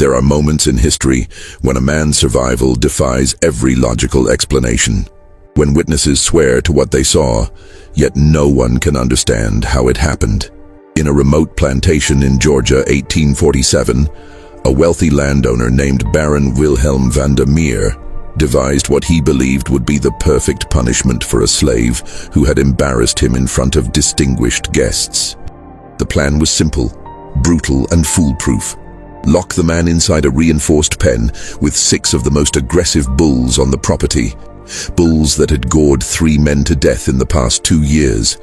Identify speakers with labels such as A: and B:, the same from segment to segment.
A: There are moments in history when a man's survival defies every logical explanation. When witnesses swear to what they saw, yet no one can understand how it happened. In a remote plantation in Georgia, 1847, a wealthy landowner named Baron Wilhelm van der Meer devised what he believed would be the perfect punishment for a slave who had embarrassed him in front of distinguished guests. The plan was simple, brutal and foolproof. Lock the man inside a reinforced pen with 6 of the most aggressive bulls on the property. Bulls that had gored 3 men to death in the past 2 years.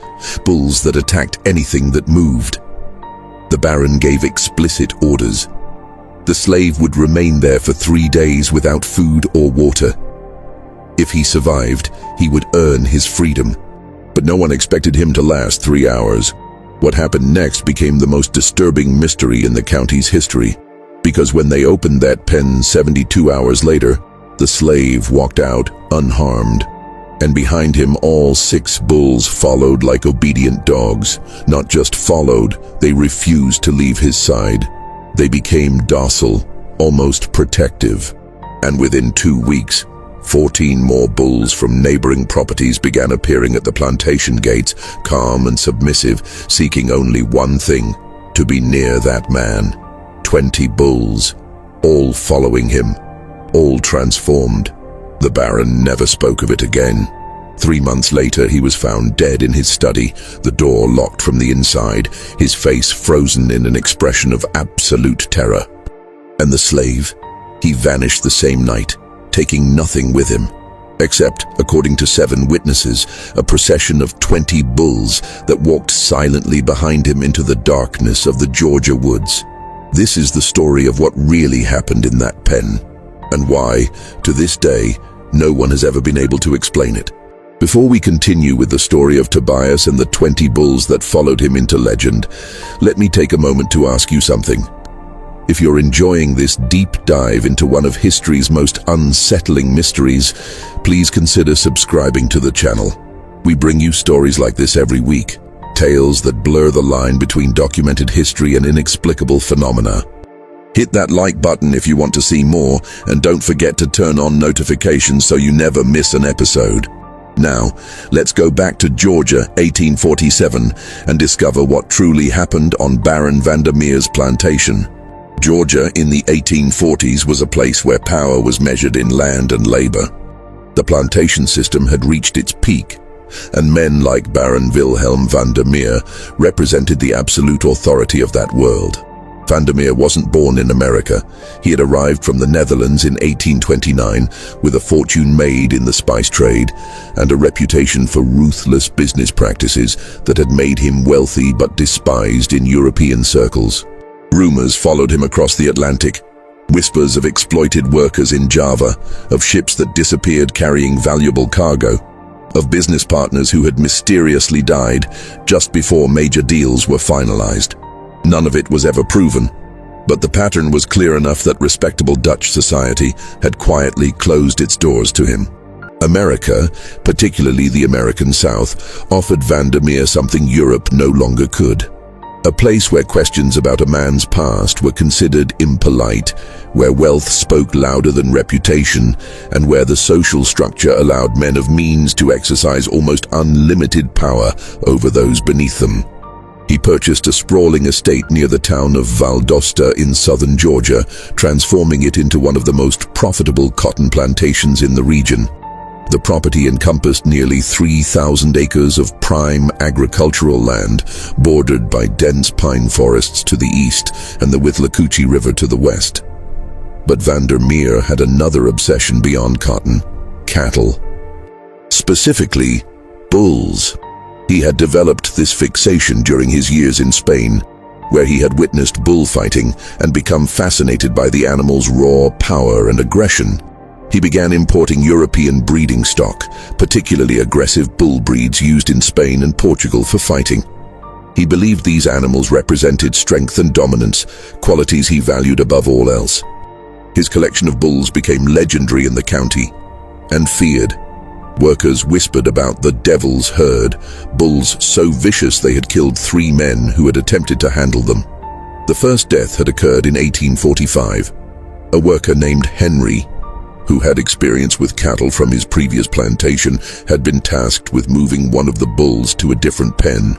A: Bulls that attacked anything that moved. The Baron gave explicit orders. The slave would remain there for 3 days without food or water. If he survived, he would earn his freedom. But no one expected him to last 3 hours. What happened next became the most disturbing mystery in the county's history, because when they opened that pen 72 hours later, the slave walked out unharmed, and behind him all 6 bulls followed like obedient dogs. Not just followed, they refused to leave his side. They became docile, almost protective, and within 2 weeks, 14 more bulls from neighboring properties began appearing at the plantation gates, calm and submissive, seeking only one thing: to be near that man. 20 bulls, all following him, all transformed. The Baron never spoke of it again. 3 months later, he was found dead in his study, the door locked from the inside, his face frozen in an expression of absolute terror. And the slave? He vanished the same night, taking nothing with him, except, according to 7 witnesses, a procession of 20 bulls that walked silently behind him into the darkness of the Georgia woods. This is the story of what really happened in that pen, and why, to this day, no one has ever been able to explain it. Before we continue with the story of Tobias and the 20 bulls that followed him into legend, let me take a moment to ask you something. If you're enjoying this deep dive into one of history's most unsettling mysteries, please consider subscribing to the channel. We bring you stories like this every week, tales that blur the line between documented history and inexplicable phenomena. Hit that like button if you want to see more, and don't forget to turn on notifications so you never miss an episode. Now, let's go back to Georgia, 1847, and discover what truly happened on Baron van der Meer's plantation. Georgia in the 1840s was a place where power was measured in land and labor. The plantation system had reached its peak, and men like Baron Wilhelm van der Meer represented the absolute authority of that world. Van der Meer wasn't born in America. He had arrived from the Netherlands in 1829 with a fortune made in the spice trade and a reputation for ruthless business practices that had made him wealthy but despised in European circles. Rumors followed him across the Atlantic. Whispers of exploited workers in Java, of ships that disappeared carrying valuable cargo, of business partners who had mysteriously died just before major deals were finalized. None of it was ever proven, but the pattern was clear enough that respectable Dutch society had quietly closed its doors to him. America, particularly the American South, offered Van der Meer something Europe no longer could. A place where questions about a man's past were considered impolite, where wealth spoke louder than reputation, and where the social structure allowed men of means to exercise almost unlimited power over those beneath them. He purchased a sprawling estate near the town of Valdosta in southern Georgia, transforming it into one of the most profitable cotton plantations in the region. The property encompassed nearly 3,000 acres of prime agricultural land, bordered by dense pine forests to the east and the Withlacoochee River to the west. But Van der Meer had another obsession beyond cotton: cattle. Specifically, bulls. He had developed this fixation during his years in Spain, where he had witnessed bullfighting and become fascinated by the animal's raw power and aggression. He began importing European breeding stock, particularly aggressive bull breeds used in Spain and Portugal for fighting. He believed these animals represented strength and dominance, qualities he valued above all else. His collection of bulls became legendary in the county and feared. Workers whispered about the devil's herd, bulls so vicious they had killed 3 men who had attempted to handle them. The first death had occurred in 1845. A worker named Henry, who had experience with cattle from his previous plantation, had been tasked with moving one of the bulls to a different pen.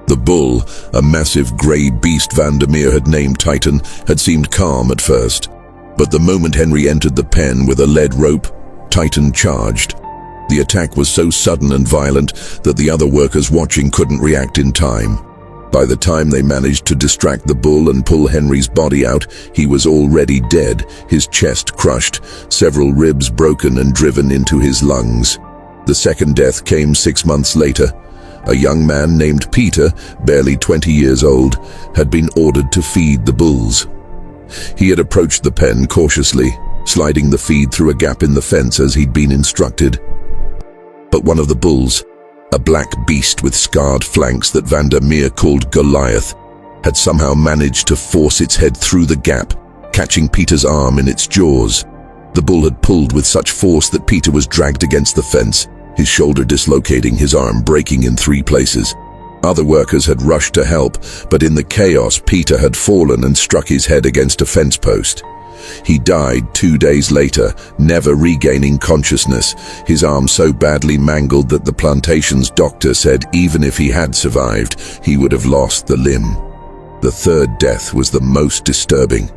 A: The bull, a massive grey beast Vandermeer had named Titan, had seemed calm at first. But the moment Henry entered the pen with a lead rope, Titan charged. The attack was so sudden and violent that the other workers watching couldn't react in time. By the time they managed to distract the bull and pull Henry's body out, he was already dead, his chest crushed, several ribs broken and driven into his lungs. The second death came 6 months later. A young man named Peter, barely 20 years old, had been ordered to feed the bulls. He had approached the pen cautiously, sliding the feed through a gap in the fence as he'd been instructed. But one of the bulls, a black beast with scarred flanks that Vandermeer called Goliath, had somehow managed to force its head through the gap, catching Peter's arm in its jaws. The bull had pulled with such force that Peter was dragged against the fence, his shoulder dislocating, his arm breaking in 3 places. Other workers had rushed to help, but in the chaos, Peter had fallen and struck his head against a fence post. He died 2 days later, never regaining consciousness, his arm so badly mangled that the plantation's doctor said even if he had survived, he would have lost the limb. The third death was the most disturbing.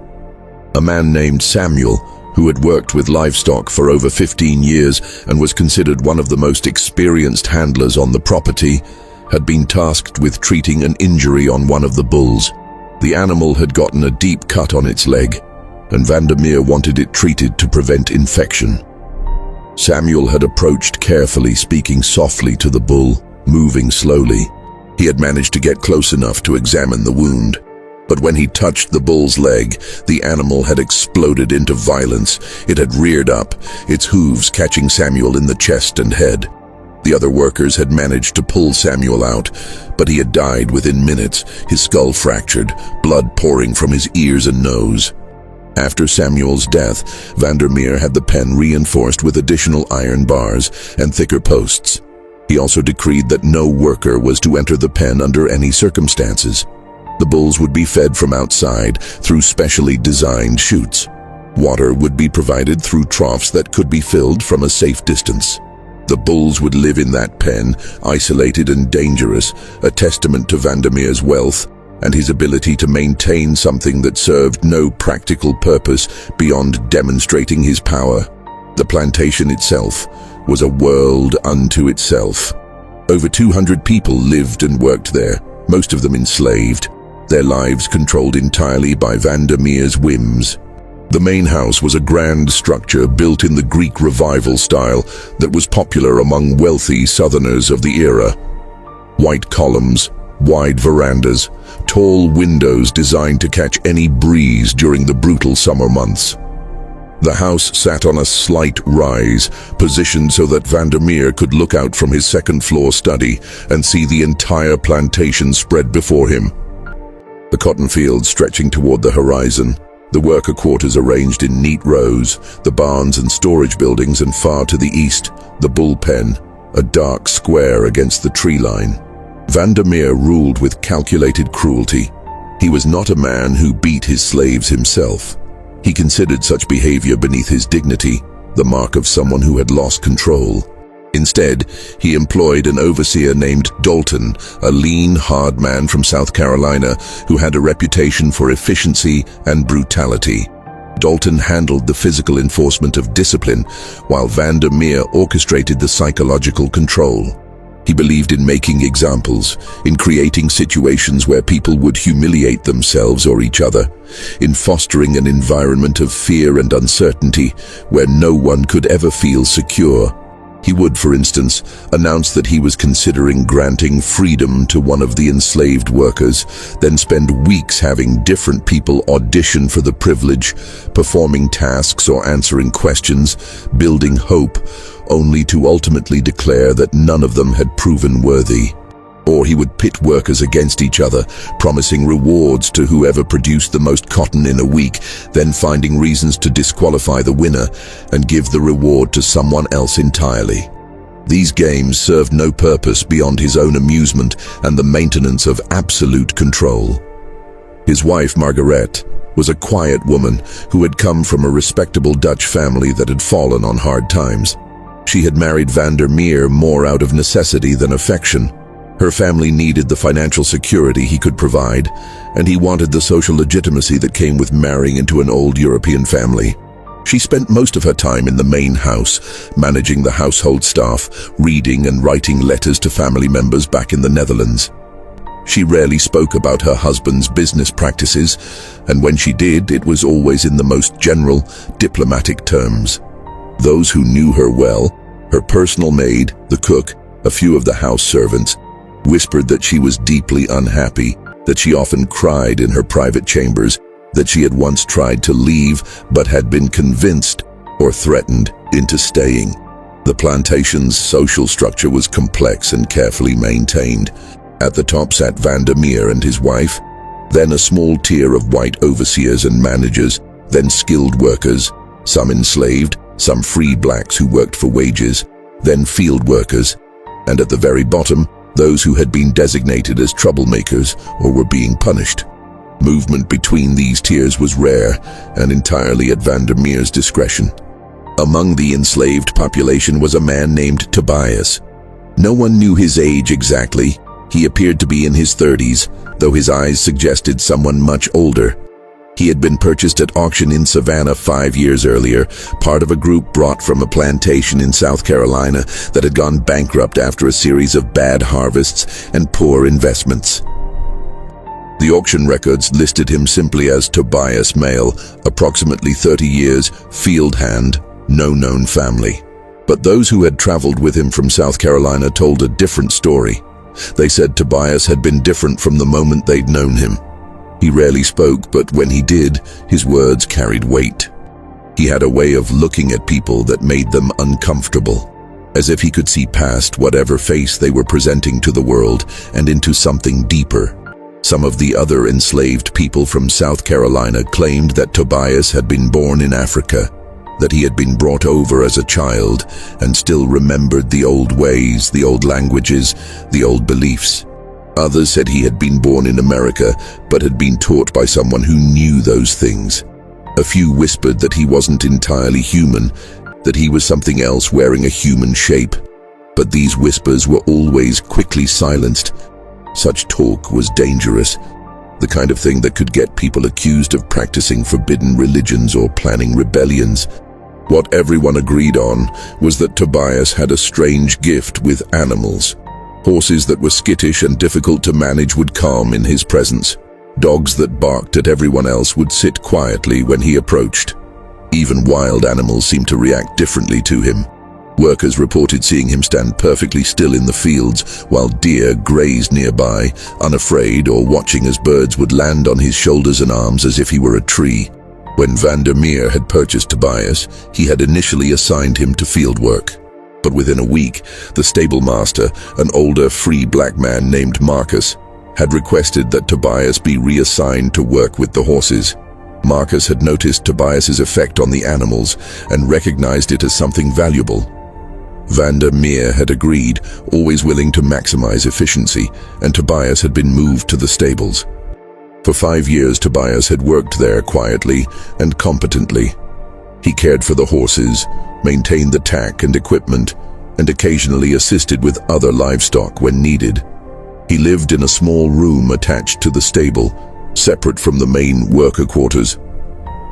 A: A man named Samuel, who had worked with livestock for over 15 years and was considered one of the most experienced handlers on the property, had been tasked with treating an injury on one of the bulls. The animal had gotten a deep cut on its leg, and Vandermeer wanted it treated to prevent infection. Samuel had approached carefully, speaking softly to the bull, moving slowly. He had managed to get close enough to examine the wound. But when he touched the bull's leg, the animal had exploded into violence. It had reared up, its hooves catching Samuel in the chest and head. The other workers had managed to pull Samuel out, but he had died within minutes, his skull fractured, blood pouring from his ears and nose. After Samuel's death, Vandermeer had the pen reinforced with additional iron bars and thicker posts. He also decreed that no worker was to enter the pen under any circumstances. The bulls would be fed from outside through specially designed chutes. Water would be provided through troughs that could be filled from a safe distance. The bulls would live in that pen, isolated and dangerous, a testament to Vandermeer's wealth and his ability to maintain something that served no practical purpose beyond demonstrating his power. The plantation itself was a world unto itself. Over 200 people lived and worked there, most of them enslaved, their lives controlled entirely by Vandermeer's whims. The main house was a grand structure built in the Greek Revival style that was popular among wealthy Southerners of the era. White columns, wide verandas, tall windows designed to catch any breeze during the brutal summer months. The house sat on a slight rise, positioned so that Vandermeer could look out from his second-floor study and see the entire plantation spread before him. The cotton fields stretching toward the horizon, the worker quarters arranged in neat rows, the barns and storage buildings, and far to the east, the bullpen, a dark square against the tree line. Vandermeer ruled with calculated cruelty. He was not a man who beat his slaves himself. He considered such behavior beneath his dignity, the mark of someone who had lost control. Instead, he employed an overseer named Dalton, a lean, hard man from South Carolina who had a reputation for efficiency and brutality. Dalton handled the physical enforcement of discipline, while Vandermeer orchestrated the psychological control. He believed in making examples, in creating situations where people would humiliate themselves or each other, in fostering an environment of fear and uncertainty where no one could ever feel secure. He would, for instance, announce that he was considering granting freedom to one of the enslaved workers, then spend weeks having different people audition for the privilege, performing tasks or answering questions, building hope, only to ultimately declare that none of them had proven worthy. Or he would pit workers against each other, promising rewards to whoever produced the most cotton in a week, then finding reasons to disqualify the winner and give the reward to someone else entirely. These games served no purpose beyond his own amusement and the maintenance of absolute control. His wife, Margaret, was a quiet woman who had come from a respectable Dutch family that had fallen on hard times. She had married Van der Meer more out of necessity than affection. Her family needed the financial security he could provide, and he wanted the social legitimacy that came with marrying into an old European family. She spent most of her time in the main house, managing the household staff, reading and writing letters to family members back in the Netherlands. She rarely spoke about her husband's business practices, and when she did, it was always in the most general, diplomatic terms. Those who knew her well, her personal maid, the cook, a few of the house servants, whispered that she was deeply unhappy, that she often cried in her private chambers, that she had once tried to leave but had been convinced or threatened into staying. The plantation's social structure was complex and carefully maintained. At the top sat Van der Meer and his wife, then a small tier of white overseers and managers, then skilled workers, some enslaved, some free blacks who worked for wages, then field workers, and at the very bottom, those who had been designated as troublemakers or were being punished. Movement between these tiers was rare and entirely at Van der Meer's discretion. Among the enslaved population was a man named Tobias. No one knew his age exactly. He appeared to be in his 30s, though his eyes suggested someone much older. He had been purchased at auction in Savannah 5 years earlier, part of a group brought from a plantation in South Carolina that had gone bankrupt after a series of bad harvests and poor investments. The auction records listed him simply as Tobias Male, approximately 30 years, field hand, no known family. But those who had traveled with him from South Carolina told a different story. They said Tobias had been different from the moment they'd known him. He rarely spoke, but when he did, his words carried weight. He had a way of looking at people that made them uncomfortable, as if he could see past whatever face they were presenting to the world and into something deeper. Some of the other enslaved people from South Carolina claimed that Tobias had been born in Africa, that he had been brought over as a child and still remembered the old ways, the old languages, the old beliefs. Others said he had been born in America, but had been taught by someone who knew those things. A few whispered that he wasn't entirely human, that he was something else wearing a human shape. But these whispers were always quickly silenced. Such talk was dangerous, the kind of thing that could get people accused of practicing forbidden religions or planning rebellions. What everyone agreed on was that Tobias had a strange gift with animals. Horses that were skittish and difficult to manage would calm in his presence. Dogs that barked at everyone else would sit quietly when he approached. Even wild animals seemed to react differently to him. Workers reported seeing him stand perfectly still in the fields while deer grazed nearby, unafraid or watching as birds would land on his shoulders and arms as if he were a tree. When Van der Meer had purchased Tobias, he had initially assigned him to field work. But within a week, the stable master, an older free black man named Marcus, had requested that Tobias be reassigned to work with the horses. Marcus had noticed Tobias's effect on the animals and recognized it as something valuable. Van der Meer had agreed, always willing to maximize efficiency, and Tobias had been moved to the stables. For 5 years, Tobias had worked there quietly and competently. He cared for the horses, maintained the tack and equipment, and occasionally assisted with other livestock when needed. He lived in a small room attached to the stable, separate from the main worker quarters.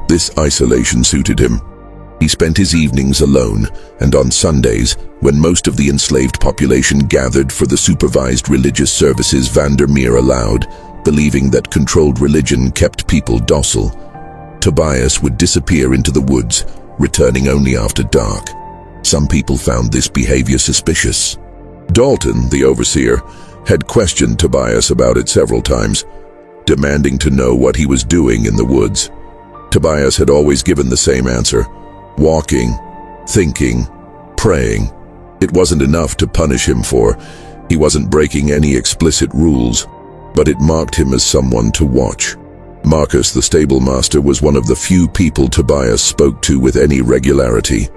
A: This isolation suited him. He spent his evenings alone, and on Sundays, when most of the enslaved population gathered for the supervised religious services Van der Meer allowed, believing that controlled religion kept people docile, Tobias would disappear into the woods, returning only after dark. Some people found this behavior suspicious. Dalton, the overseer, had questioned Tobias about it several times, demanding to know what he was doing in the woods. Tobias had always given the same answer: walking, thinking, praying. It wasn't enough to punish him for. He wasn't breaking any explicit rules, but it marked him as someone to watch. Marcus, the stable master, was one of the few people Tobias spoke to with any regularity.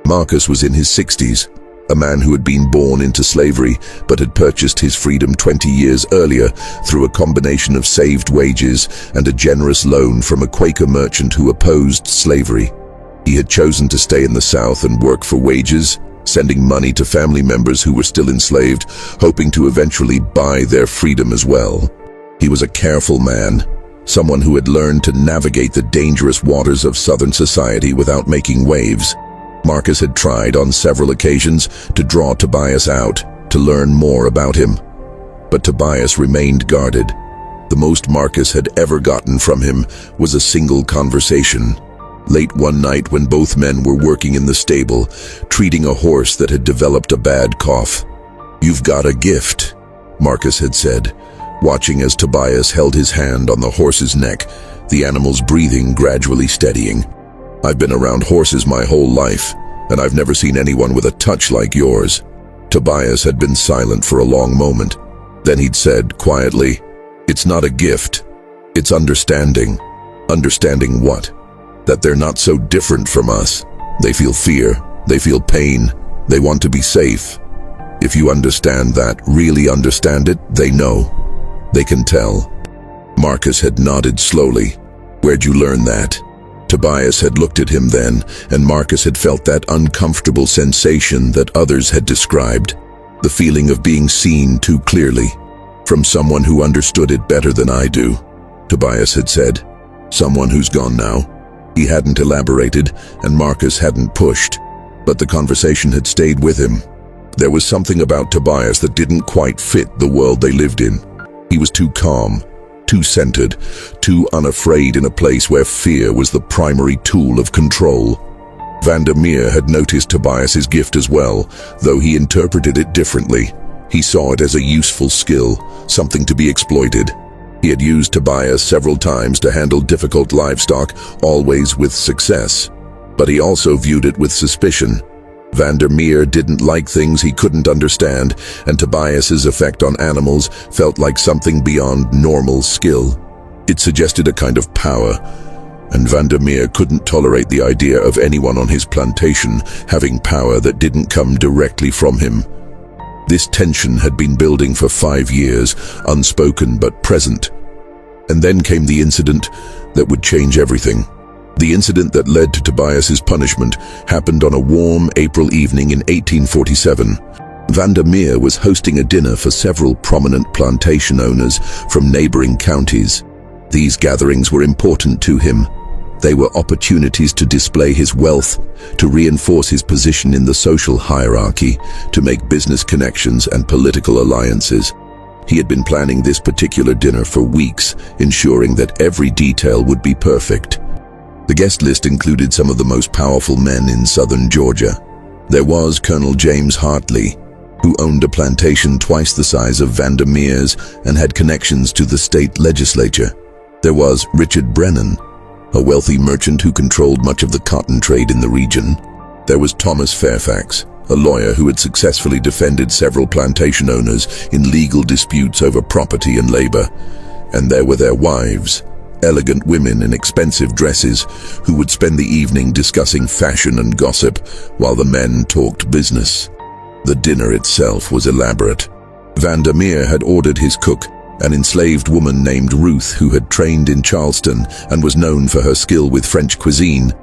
A: Marcus was in his 60s, a man who had been born into slavery but had purchased his freedom 20 years earlier through a combination of saved wages and a generous loan from a Quaker merchant who opposed slavery. He had chosen to stay in the South and work for wages, sending money to family members who were still enslaved, hoping to eventually buy their freedom as well. He was a careful man, someone who had learned to navigate the dangerous waters of Southern society without making waves. Marcus had tried on several occasions to draw Tobias out, to learn more about him. But Tobias remained guarded. The most Marcus had ever gotten from him was a single conversation. Late one night when both men were working in the stable, treating a horse that had developed a bad cough. "You've got a gift," Marcus had said, watching as Tobias held his hand on the horse's neck, the animal's breathing gradually steadying. "I've been around horses my whole life, and I've never seen anyone with a touch like yours." Tobias had been silent for a long moment. Then he'd said quietly, "It's not a gift. It's understanding." "Understanding what?" "That they're not so different from us. They feel fear. They feel pain. They want to be safe. If you understand that, really understand it, they know. They can tell." Marcus had nodded slowly. "Where'd you learn that?" Tobias had looked at him then, and Marcus had felt that uncomfortable sensation that others had described, the feeling of being seen too clearly. "From someone who understood it better than I do," Tobias had said. "Someone who's gone now." He hadn't elaborated, and Marcus hadn't pushed, but the conversation had stayed with him. There was something about Tobias that didn't quite fit the world they lived in. He was too calm, too centered, too unafraid in a place where fear was the primary tool of control. Vandermeer had noticed Tobias's gift as well, though he interpreted it differently. He saw it as a useful skill, something to be exploited. He had used Tobias several times to handle difficult livestock, always with success. But he also viewed it with suspicion. Vandermeer didn't like things he couldn't understand, and Tobias's effect on animals felt like something beyond normal skill. It suggested a kind of power, and Vandermeer couldn't tolerate the idea of anyone on his plantation having power that didn't come directly from him. This tension had been building for 5 years, unspoken but present. And then came the incident that would change everything. The incident that led to Tobias's punishment happened on a warm April evening in 1847. Vandermeer was hosting a dinner for several prominent plantation owners from neighboring counties. These gatherings were important to him. They were opportunities to display his wealth, to reinforce his position in the social hierarchy, to make business connections and political alliances. He had been planning this particular dinner for weeks, ensuring that every detail would be perfect. The guest list included some of the most powerful men in southern Georgia. There was Colonel James Hartley, who owned a plantation twice the size of Vandermeer's and had connections to the state legislature. There was Richard Brennan, a wealthy merchant who controlled much of the cotton trade in the region. There was Thomas Fairfax, a lawyer who had successfully defended several plantation owners in legal disputes over property and labor. And there were their wives, elegant women in expensive dresses who would spend the evening discussing fashion and gossip while the men talked business. The dinner itself was elaborate. Vandermeer had ordered his cook, an enslaved woman named Ruth who had trained in Charleston and was known for her skill with French cuisine,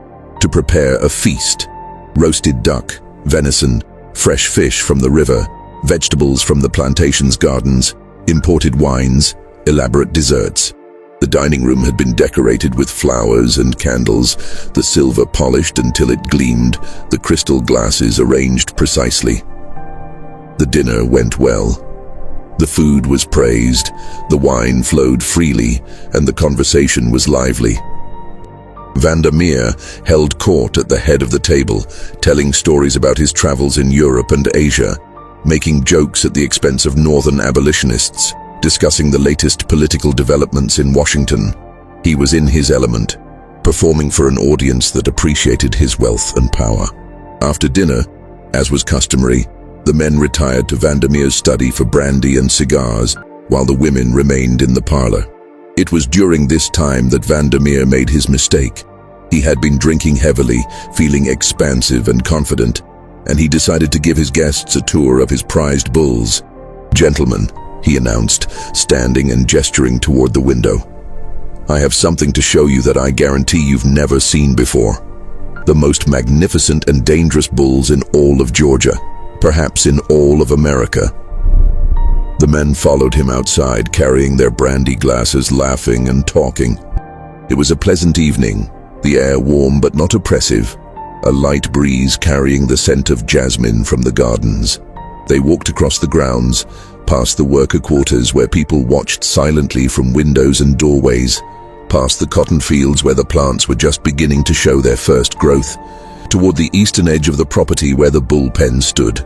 A: to prepare a feast. Roasted duck, venison, fresh fish from the river, vegetables from the plantation's gardens, imported wines, elaborate desserts. The dining room had been decorated with flowers and candles, the silver polished until it gleamed, the crystal glasses arranged precisely. The dinner went well. The food was praised, the wine flowed freely, and the conversation was lively. Vandermeer held court at the head of the table, telling stories about his travels in Europe and Asia, making jokes at the expense of northern abolitionists, discussing the latest political developments in Washington. He was in his element, performing for an audience that appreciated his wealth and power. After dinner, as was customary, the men retired to Vandermeer's study for brandy and cigars, while the women remained in the parlor. It was during this time that Vandermeer made his mistake. He had been drinking heavily, feeling expansive and confident, and he decided to give his guests a tour of his prized bulls. "Gentlemen," he announced, standing and gesturing toward the window, "I have something to show you that I guarantee you've never seen before. The most magnificent and dangerous bulls in all of Georgia, perhaps in all of America." The men followed him outside, carrying their brandy glasses, laughing and talking. It was a pleasant evening, the air warm but not oppressive, a light breeze carrying the scent of jasmine from the gardens. They walked across the grounds, past the worker quarters where people watched silently from windows and doorways, past the cotton fields where the plants were just beginning to show their first growth, toward the eastern edge of the property where the bull pen stood.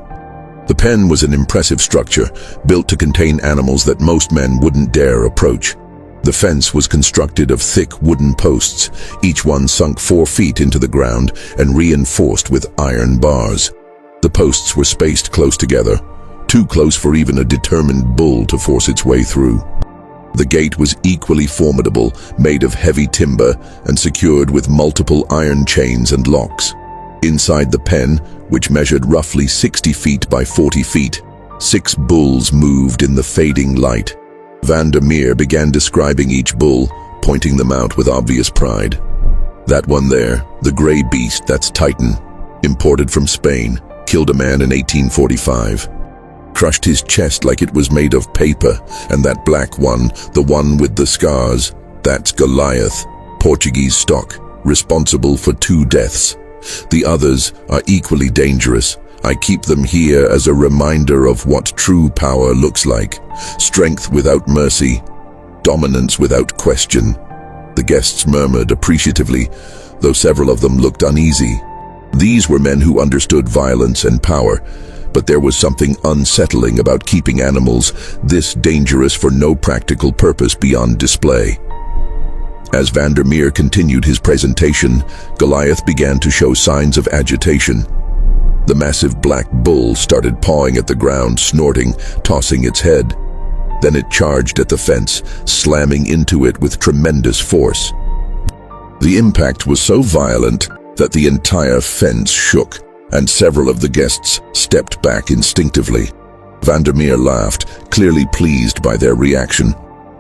A: The pen was an impressive structure, built to contain animals that most men wouldn't dare approach. The fence was constructed of thick wooden posts, each one sunk 4 feet into the ground and reinforced with iron bars. The posts were spaced close together, too close for even a determined bull to force its way through. The gate was equally formidable, made of heavy timber and secured with multiple iron chains and locks. Inside the pen, which measured roughly 60 feet by 40 feet, 6 bulls moved in the fading light. Vandermeer began describing each bull, pointing them out with obvious pride. "That one there, the gray beast, that's Titan, imported from Spain, killed a man in 1845. Crushed his chest like it was made of paper, and that black one, the one with the scars, that's Goliath, Portuguese stock, responsible for 2 deaths. The others are equally dangerous. I keep them here as a reminder of what true power looks like. Strength without mercy, dominance without question." The guests murmured appreciatively, though several of them looked uneasy. These were men who understood violence and power, but there was something unsettling about keeping animals this dangerous for no practical purpose beyond display. As Vandermeer continued his presentation, Goliath began to show signs of agitation. The massive black bull started pawing at the ground, snorting, tossing its head. Then it charged at the fence, slamming into it with tremendous force. The impact was so violent that the entire fence shook, and several of the guests stepped back instinctively. Vandermeer laughed, clearly pleased by their reaction.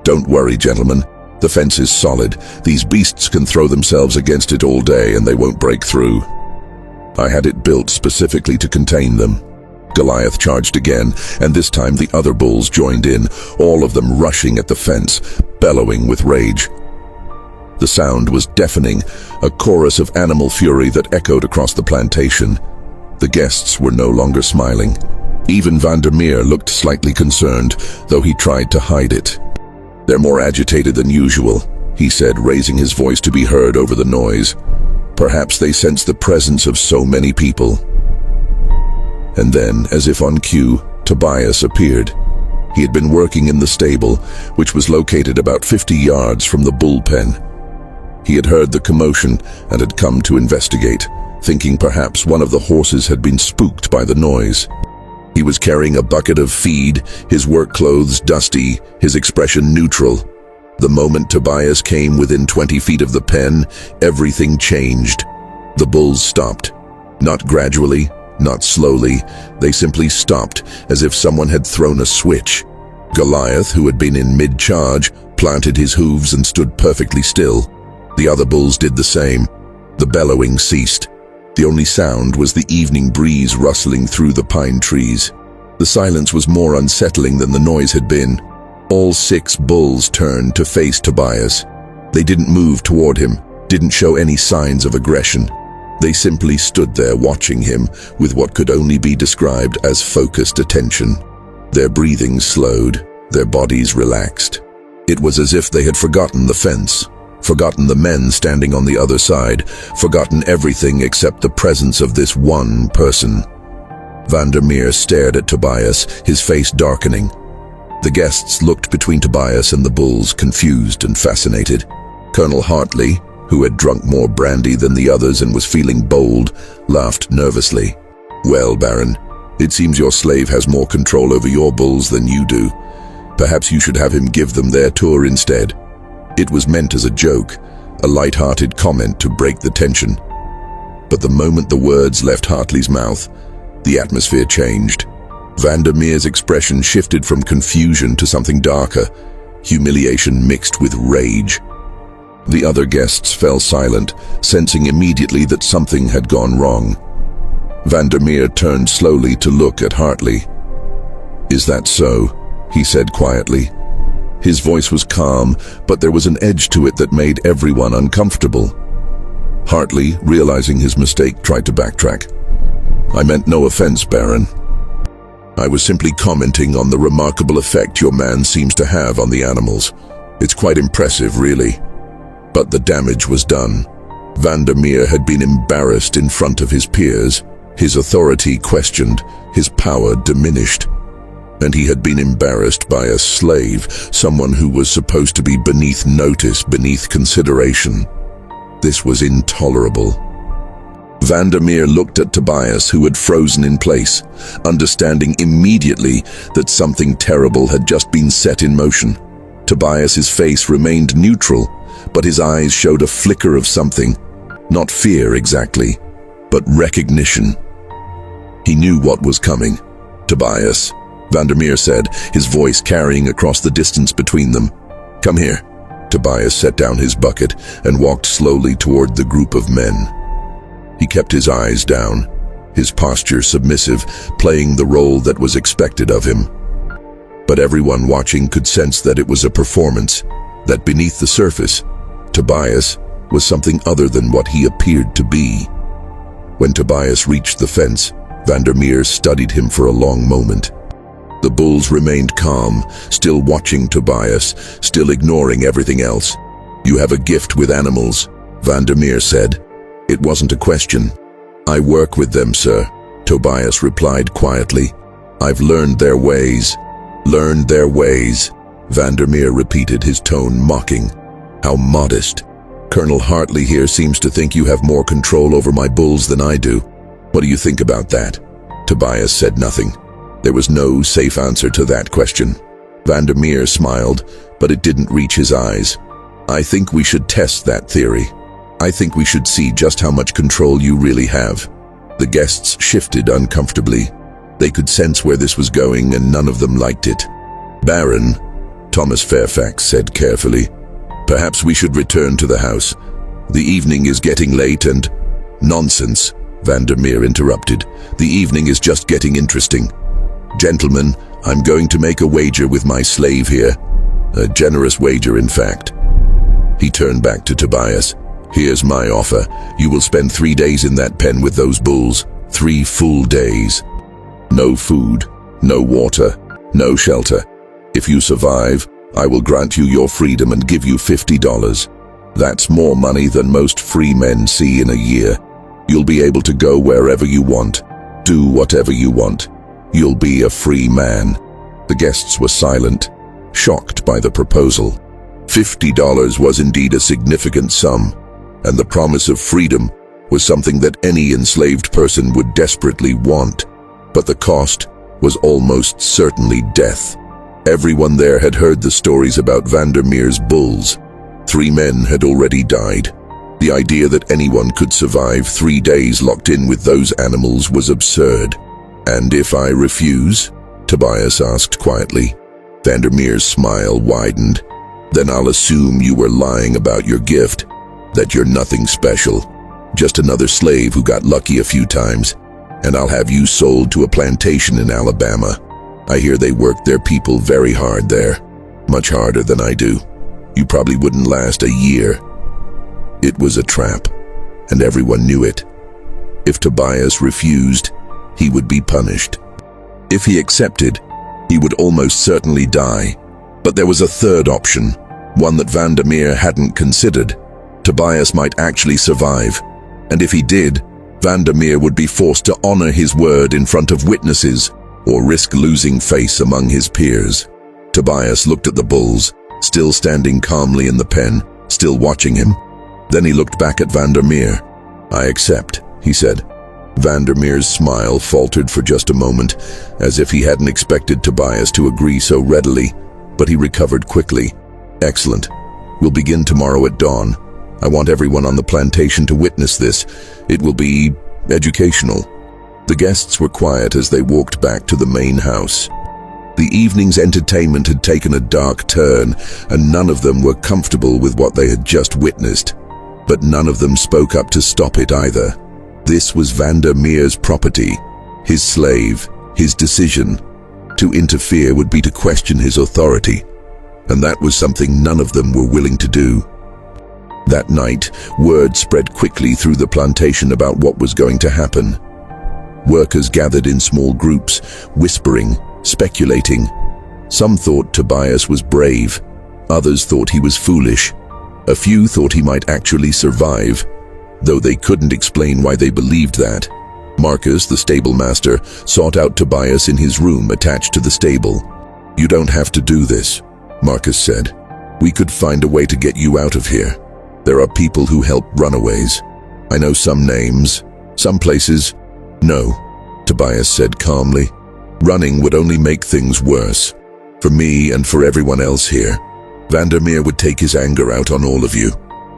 A: "Don't worry, gentlemen. The fence is solid. These beasts can throw themselves against it all day and they won't break through. I had it built specifically to contain them." Goliath charged again, and this time the other bulls joined in, all of them rushing at the fence, bellowing with rage. The sound was deafening, a chorus of animal fury that echoed across the plantation. The guests were no longer smiling. Even Vandermeer looked slightly concerned, though he tried to hide it. "They're more agitated than usual," he said, raising his voice to be heard over the noise. "Perhaps they sense the presence of so many people." And then, as if on cue, Tobias appeared. He had been working in the stable, which was located about 50 yards from the bullpen. He had heard the commotion and had come to investigate, thinking perhaps one of the horses had been spooked by the noise. He was carrying a bucket of feed, his work clothes dusty, his expression neutral. The moment Tobias came within 20 feet of the pen, everything changed. The bulls stopped. Not gradually, not slowly, they simply stopped, as if someone had thrown a switch. Goliath, who had been in mid-charge, planted his hooves and stood perfectly still. The other bulls did the same. The bellowing ceased. The only sound was the evening breeze rustling through the pine trees. The silence was more unsettling than the noise had been. All 6 bulls turned to face Tobias. They didn't move toward him, didn't show any signs of aggression. They simply stood there watching him with what could only be described as focused attention. Their breathing slowed, their bodies relaxed. It was as if they had forgotten the fence, forgotten the men standing on the other side, forgotten everything except the presence of this one person. Vandermeer stared at Tobias, his face darkening. The guests looked between Tobias and the bulls, confused and fascinated. Colonel Hartley, who had drunk more brandy than the others and was feeling bold, laughed nervously. "Well, Baron, it seems your slave has more control over your bulls than you do. Perhaps you should have him give them their tour instead." It was meant as a joke, a light-hearted comment to break the tension. But the moment the words left Hartley's mouth, The atmosphere changed. Vandermeer's expression shifted from confusion to something darker, humiliation mixed with rage. The other guests fell silent, sensing immediately that something had gone wrong. Vandermeer turned slowly to look at Hartley. "Is that so?" he said quietly. His voice was calm, but there was an edge to it that made everyone uncomfortable. Hartley, realizing his mistake, tried to backtrack. "I meant no offense, Baron. I was simply commenting on the remarkable effect your man seems to have on the animals. It's quite impressive, really." But the damage was done. Vandermeer had been embarrassed in front of his peers, his authority questioned, his power diminished. And he had been embarrassed by a slave, someone who was supposed to be beneath notice, beneath consideration. This was intolerable. Vandermeer looked at Tobias, who had frozen in place, understanding immediately that something terrible had just been set in motion. Tobias's face remained neutral, but his eyes showed a flicker of something, not fear exactly, but recognition. He knew what was coming. "Tobias," Vandermeer said, his voice carrying across the distance between them. "Come here." Tobias set down his bucket and walked slowly toward the group of men. He kept his eyes down, his posture submissive, playing the role that was expected of him. But everyone watching could sense that it was a performance, that beneath the surface, Tobias was something other than what he appeared to be. When Tobias reached the fence, Vandermeer studied him for a long moment. The bulls remained calm, still watching Tobias, still ignoring everything else. "You have a gift with animals," Vandermeer said. It wasn't a question. "I work with them, sir," Tobias replied quietly. "I've learned their ways." "Learned their ways," Vandermeer repeated, his tone mocking. "How modest. Colonel Hartley here seems to think you have more control over my bulls than I do. What do you think about that?" Tobias said nothing. There was no safe answer to that question. Vandermeer smiled, but it didn't reach his eyes. "I think we should test that theory. I think we should see just how much control you really have." The guests shifted uncomfortably. They could sense where this was going, and none of them liked it. "Baron," Thomas Fairfax said carefully, "perhaps we should return to the house. The evening is getting late and—" "Nonsense," Vandermeer interrupted. "The evening is just getting interesting. Gentlemen, I'm going to make a wager with my slave here. A generous wager, in fact." He turned back to Tobias. "Here's my offer. You will spend 3 days in that pen with those bulls. 3 full days. No food, no water, no shelter. If you survive, I will grant you your freedom and give you $50. That's more money than most free men see in a year. You'll be able to go wherever you want, do whatever you want. You'll be a free man." The guests were silent, shocked by the proposal. $50 was indeed a significant sum, and the promise of freedom was something that any enslaved person would desperately want. But the cost was almost certainly death. Everyone there had heard the stories about Vandermeer's bulls. 3 men had already died. The idea that anyone could survive 3 days locked in with those animals was absurd. "And if I refuse?" Tobias asked quietly. Vandermeer's smile widened. "Then I'll assume you were lying about your gift, that you're nothing special, just another slave who got lucky a few times, and I'll have you sold to a plantation in Alabama. I hear they work their people very hard there, much harder than I do. You probably wouldn't last a year." It was a trap, and everyone knew it. If Tobias refused, he would be punished. If he accepted, he would almost certainly die. But there was a third option, one that Vandermeer hadn't considered. Tobias might actually survive, and if he did, Vandermeer would be forced to honor his word in front of witnesses or risk losing face among his peers. Tobias looked at the bulls, still standing calmly in the pen, still watching him. Then he looked back at Vandermeer. "I accept," he said. Vandermeer's smile faltered for just a moment, as if he hadn't expected Tobias to agree so readily, but he recovered quickly. "Excellent. We'll begin tomorrow at dawn. I want everyone on the plantation to witness this. It will be educational." The guests were quiet as they walked back to the main house. The evening's entertainment had taken a dark turn, and none of them were comfortable with what they had just witnessed. But none of them spoke up to stop it either. This was Vandermeer's property, his slave, his decision. To interfere would be to question his authority, and that was something none of them were willing to do. That night, word spread quickly through the plantation about what was going to happen. Workers gathered in small groups, whispering, speculating. Some thought Tobias was brave, others thought he was foolish. A few thought he might actually survive, though they couldn't explain why they believed that. Marcus, the stable master, sought out Tobias in his room attached to the stable. "You don't have to do this," Marcus said. "We could find a way to get you out of here. There are people who help runaways. I know some names, some places." "No," Tobias said calmly. "Running would only make things worse. For me and for everyone else here. Vandermeer would take his anger out on all of you.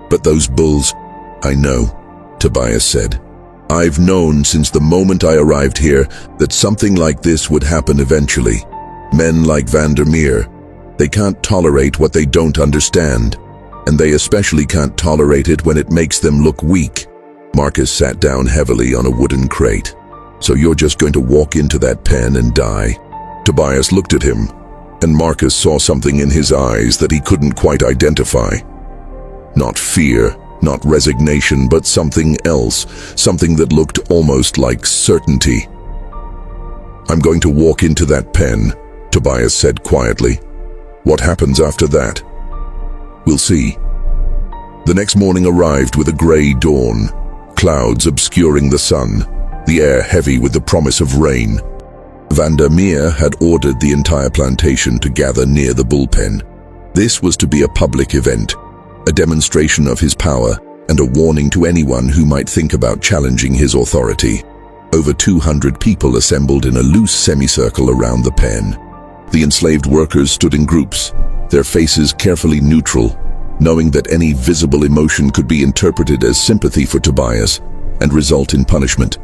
A: But those bulls—" "I know," Tobias said. "I've known since the moment I arrived here that something like this would happen eventually. Men like Vandermeer, they can't tolerate what they don't understand. And they especially can't tolerate it when it makes them look weak." Marcus sat down heavily on a wooden crate. "So you're just going to walk into that pen and die?" Tobias looked at him, and Marcus saw something in his eyes that he couldn't quite identify. Not fear, not resignation, but something else, something that looked almost like certainty. "I'm going to walk into that pen," Tobias said quietly. "What happens after that? We'll see." The next morning arrived with a gray dawn, clouds obscuring the sun, the air heavy with the promise of rain. Vandermeer had ordered the entire plantation to gather near the bullpen. This was to be a public event, a demonstration of his power and a warning to anyone who might think about challenging his authority. Over 200 people assembled in a loose semicircle around the pen. The enslaved workers stood in groups, their faces carefully neutral, knowing that any visible emotion could be interpreted as sympathy for Tobias and result in punishment.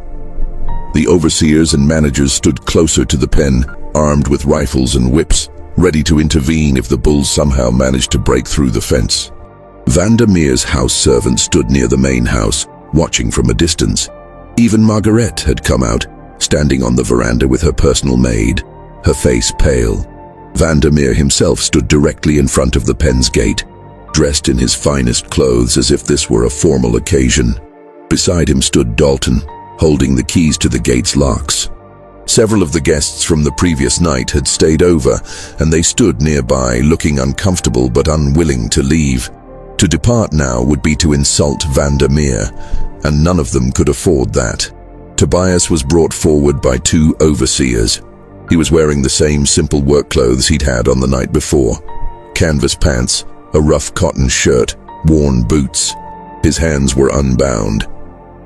A: The overseers and managers stood closer to the pen, armed with rifles and whips, ready to intervene if the bulls somehow managed to break through the fence. Vandermeer's house servant stood near the main house, watching from a distance. Even Margaret had come out, standing on the veranda with her personal maid, her face pale. Vandermeer himself stood directly in front of the pen's gate, dressed in his finest clothes as if this were a formal occasion. Beside him stood Dalton, holding the keys to the gate's locks. Several of the guests from the previous night had stayed over, and they stood nearby, looking uncomfortable but unwilling to leave. To depart now would be to insult Vandermeer, and none of them could afford that. Tobias was brought forward by two overseers. He was wearing the same simple work clothes he'd had on the night before. Canvas pants, a rough cotton shirt, worn boots. His hands were unbound.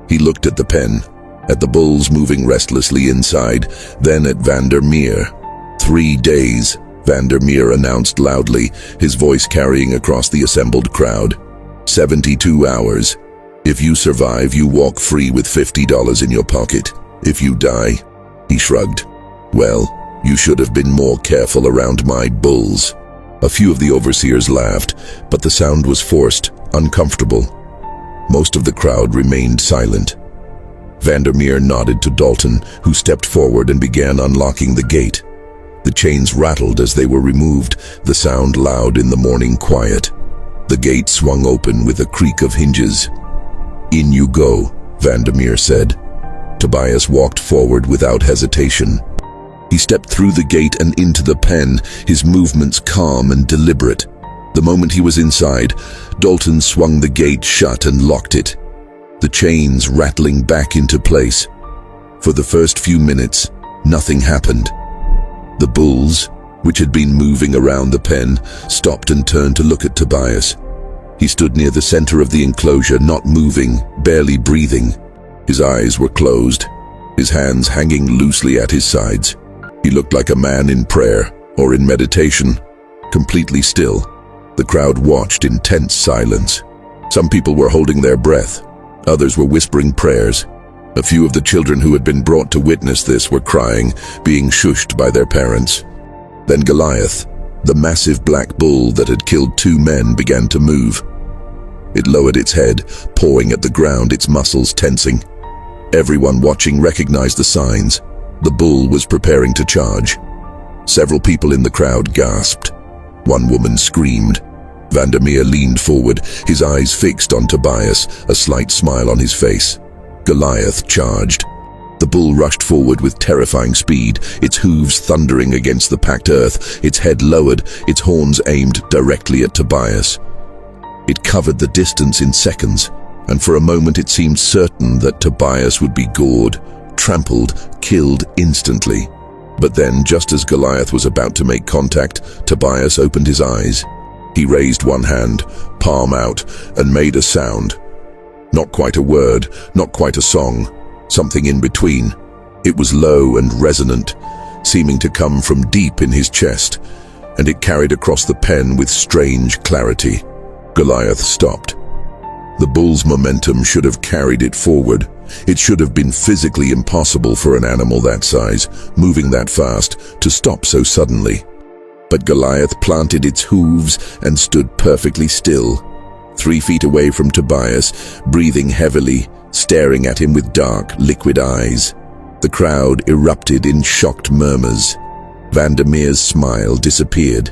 A: He looked at the pen, at the bulls moving restlessly inside, then at Vandermeer. 3 days, Vandermeer announced loudly, his voice carrying across the assembled crowd. 72 hours. If you survive, you walk free with $50 in your pocket. If you die, he shrugged. Well, you should have been more careful around my bulls. A few of the overseers laughed, but the sound was forced, uncomfortable. Most of the crowd remained silent. Vandermeer nodded to Dalton, who stepped forward and began unlocking the gate. The chains rattled as they were removed, the sound loud in the morning quiet. The gate swung open with a creak of hinges. "In you go," Vandermeer said. Tobias walked forward without hesitation. He stepped through the gate and into the pen, his movements calm and deliberate. The moment he was inside, Dalton swung the gate shut and locked it, the chains rattling back into place. For the first few minutes, nothing happened. The bulls, which had been moving around the pen, stopped and turned to look at Tobias. He stood near the center of the enclosure, not moving, barely breathing. His eyes were closed, his hands hanging loosely at his sides. He looked like a man in prayer or in meditation, completely still. The crowd watched in tense silence. Some people were holding their breath. Others were whispering prayers. A few of the children who had been brought to witness this were crying, being shushed by their parents. Then Goliath, the massive black bull that had killed 2 men, began to move. It lowered its head, pawing at the ground, its muscles tensing. Everyone watching recognized the signs. The bull was preparing to charge. Several people in the crowd gasped. One woman screamed. Vandermeer leaned forward, his eyes fixed on Tobias, a slight smile on his face. Goliath charged. The bull rushed forward with terrifying speed, its hooves thundering against the packed earth, its head lowered, its horns aimed directly at Tobias. It covered the distance in seconds, and for a moment it seemed certain that Tobias would be gored, trampled, killed instantly. But then, just as Goliath was about to make contact, Tobias opened his eyes. He raised one hand, palm out, and made a sound. Not quite a word, not quite a song, something in between. It was low and resonant, seeming to come from deep in his chest, and it carried across the pen with strange clarity. Goliath stopped. The bull's momentum should have carried it forward. It should have been physically impossible for an animal that size, moving that fast, to stop so suddenly. But Goliath planted its hooves and stood perfectly still, 3 feet away from Tobias, breathing heavily, staring at him with dark, liquid eyes. The crowd erupted in shocked murmurs. Vandermeer's smile disappeared.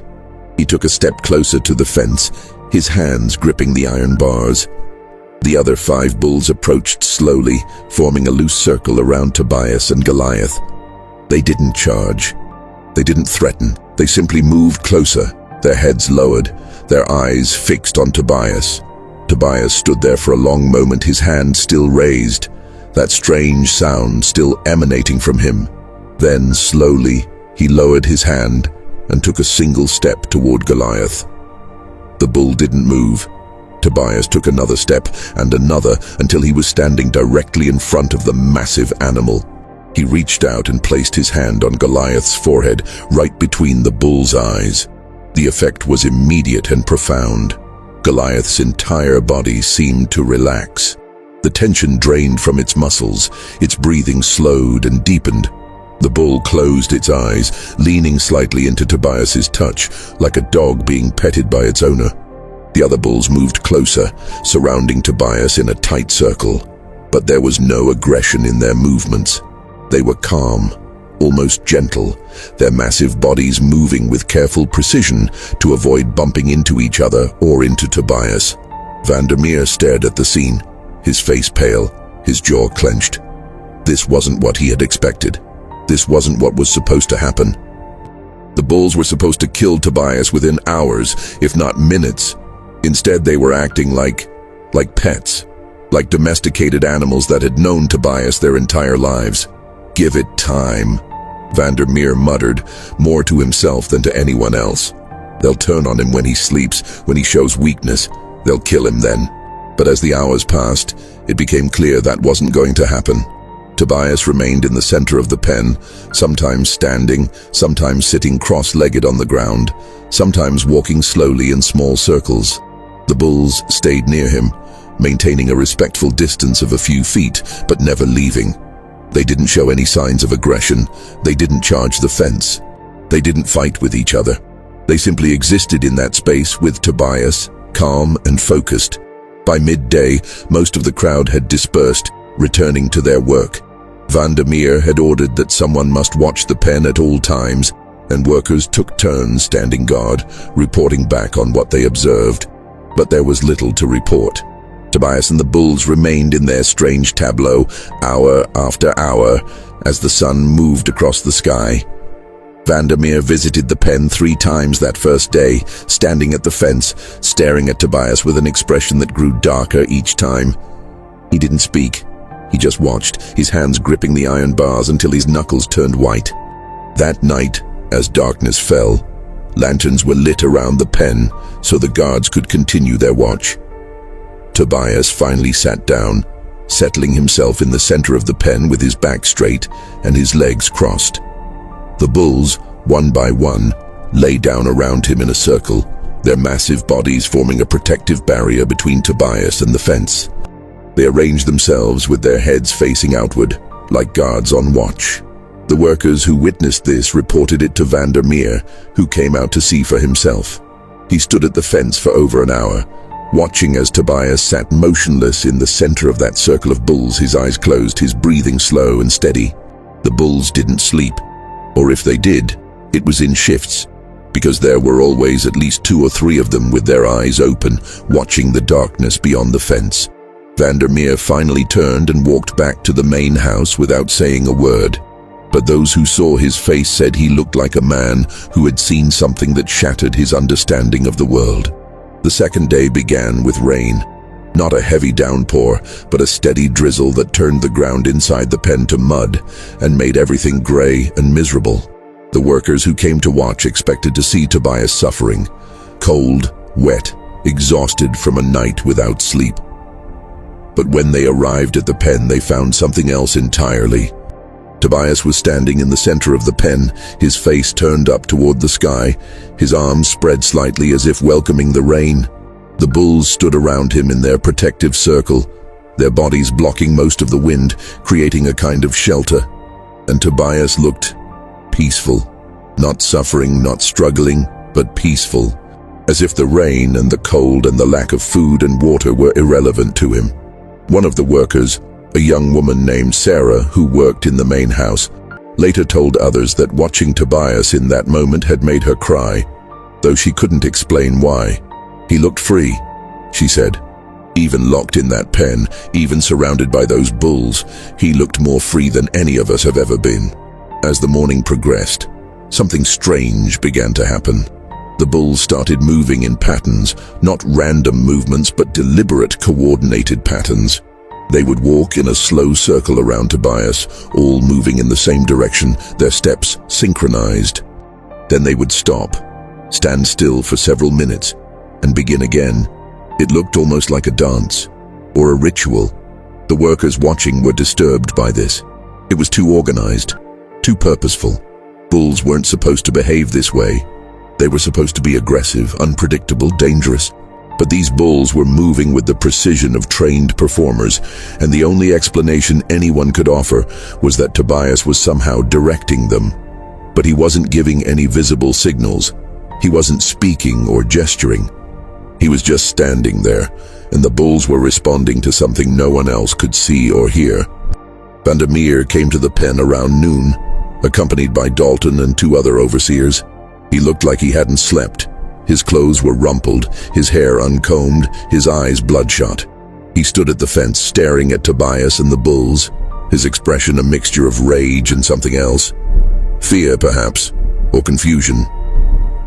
A: He took a step closer to the fence, his hands gripping the iron bars. The other 5 bulls approached slowly, forming a loose circle around Tobias and Goliath. They didn't charge. They didn't threaten. They simply moved closer, their heads lowered, their eyes fixed on Tobias. Tobias stood there for a long moment, his hand still raised, that strange sound still emanating from him. Then, slowly, he lowered his hand and took a single step toward Goliath. The bull didn't move. Tobias took another step and another until he was standing directly in front of the massive animal. He reached out and placed his hand on Goliath's forehead, right between the bull's eyes. The effect was immediate and profound. Goliath's entire body seemed to relax. The tension drained from its muscles, its breathing slowed and deepened. The bull closed its eyes, leaning slightly into Tobias's touch, like a dog being petted by its owner. The other bulls moved closer, surrounding Tobias in a tight circle. But there was no aggression in their movements. They were calm, almost gentle, their massive bodies moving with careful precision to avoid bumping into each other or into Tobias. Vandermeer stared at the scene, his face pale, his jaw clenched. This wasn't what he had expected. This wasn't what was supposed to happen. The bulls were supposed to kill Tobias within hours, if not minutes. Instead, they were acting like pets, like domesticated animals that had known Tobias their entire lives. "Give it time," Vandermeer muttered, more to himself than to anyone else. "They'll turn on him when he sleeps, when he shows weakness. They'll kill him then." But as the hours passed, it became clear that wasn't going to happen. Tobias remained in the center of the pen, sometimes standing, sometimes sitting cross-legged on the ground, sometimes walking slowly in small circles. The bulls stayed near him, maintaining a respectful distance of a few feet, but never leaving. They didn't show any signs of aggression. They didn't charge the fence. They didn't fight with each other. They simply existed in that space with Tobias, calm and focused. By midday, most of the crowd had dispersed, returning to their work. Vandermeer had ordered that someone must watch the pen at all times, and workers took turns standing guard, reporting back on what they observed. But there was little to report. Tobias and the bulls remained in their strange tableau, hour after hour, as the sun moved across the sky. Vandermeer visited the pen 3 times that first day, standing at the fence, staring at Tobias with an expression that grew darker each time. He didn't speak. He just watched, his hands gripping the iron bars until his knuckles turned white. That night, as darkness fell, lanterns were lit around the pen so the guards could continue their watch. Tobias finally sat down, settling himself in the center of the pen with his back straight and his legs crossed. The bulls, one by one, lay down around him in a circle, their massive bodies forming a protective barrier between Tobias and the fence. They arranged themselves with their heads facing outward, like guards on watch. The workers who witnessed this reported it to Vandermeer, who came out to see for himself. He stood at the fence for over an hour, watching as Tobias sat motionless in the center of that circle of bulls, his eyes closed, his breathing slow and steady. The bulls didn't sleep, or if they did, it was in shifts, because there were always at least 2 or 3 of them with their eyes open, watching the darkness beyond the fence. Vandermeer finally turned and walked back to the main house without saying a word. But those who saw his face said he looked like a man who had seen something that shattered his understanding of the world. The second day began with rain. Not a heavy downpour, but a steady drizzle that turned the ground inside the pen to mud and made everything gray and miserable. The workers who came to watch expected to see Tobias suffering, cold, wet, exhausted from a night without sleep. But when they arrived at the pen, they found something else entirely. Tobias was standing in the center of the pen, his face turned up toward the sky, his arms spread slightly as if welcoming the rain. The bulls stood around him in their protective circle, their bodies blocking most of the wind, creating a kind of shelter. And Tobias looked peaceful, not suffering, not struggling, but peaceful, as if the rain and the cold and the lack of food and water were irrelevant to him. One of the workers, a young woman named Sarah who worked in the main house, later told others that watching Tobias in that moment had made her cry, though she couldn't explain why. He looked free, she said. Even locked in that pen, even surrounded by those bulls, he looked more free than any of us have ever been. As the morning progressed, something strange began to happen. The bulls started moving in patterns, not random movements, but deliberate, coordinated patterns. They would walk in a slow circle around Tobias, all moving in the same direction, their steps synchronized. Then they would stop, stand still for several minutes, and begin again. It looked almost like a dance, or a ritual. The workers watching were disturbed by this. It was too organized, too purposeful. Bulls weren't supposed to behave this way. They were supposed to be aggressive, unpredictable, dangerous. But these bulls were moving with the precision of trained performers, and the only explanation anyone could offer was that Tobias was somehow directing them. But he wasn't giving any visible signals. He wasn't speaking or gesturing. He was just standing there, and the bulls were responding to something no one else could see or hear. Vandermeer came to the pen around noon, accompanied by Dalton and 2 other overseers. He looked like he hadn't slept. His clothes were rumpled, his hair uncombed, his eyes bloodshot. He stood at the fence staring at Tobias and the bulls, his expression a mixture of rage and something else. Fear, perhaps, or confusion.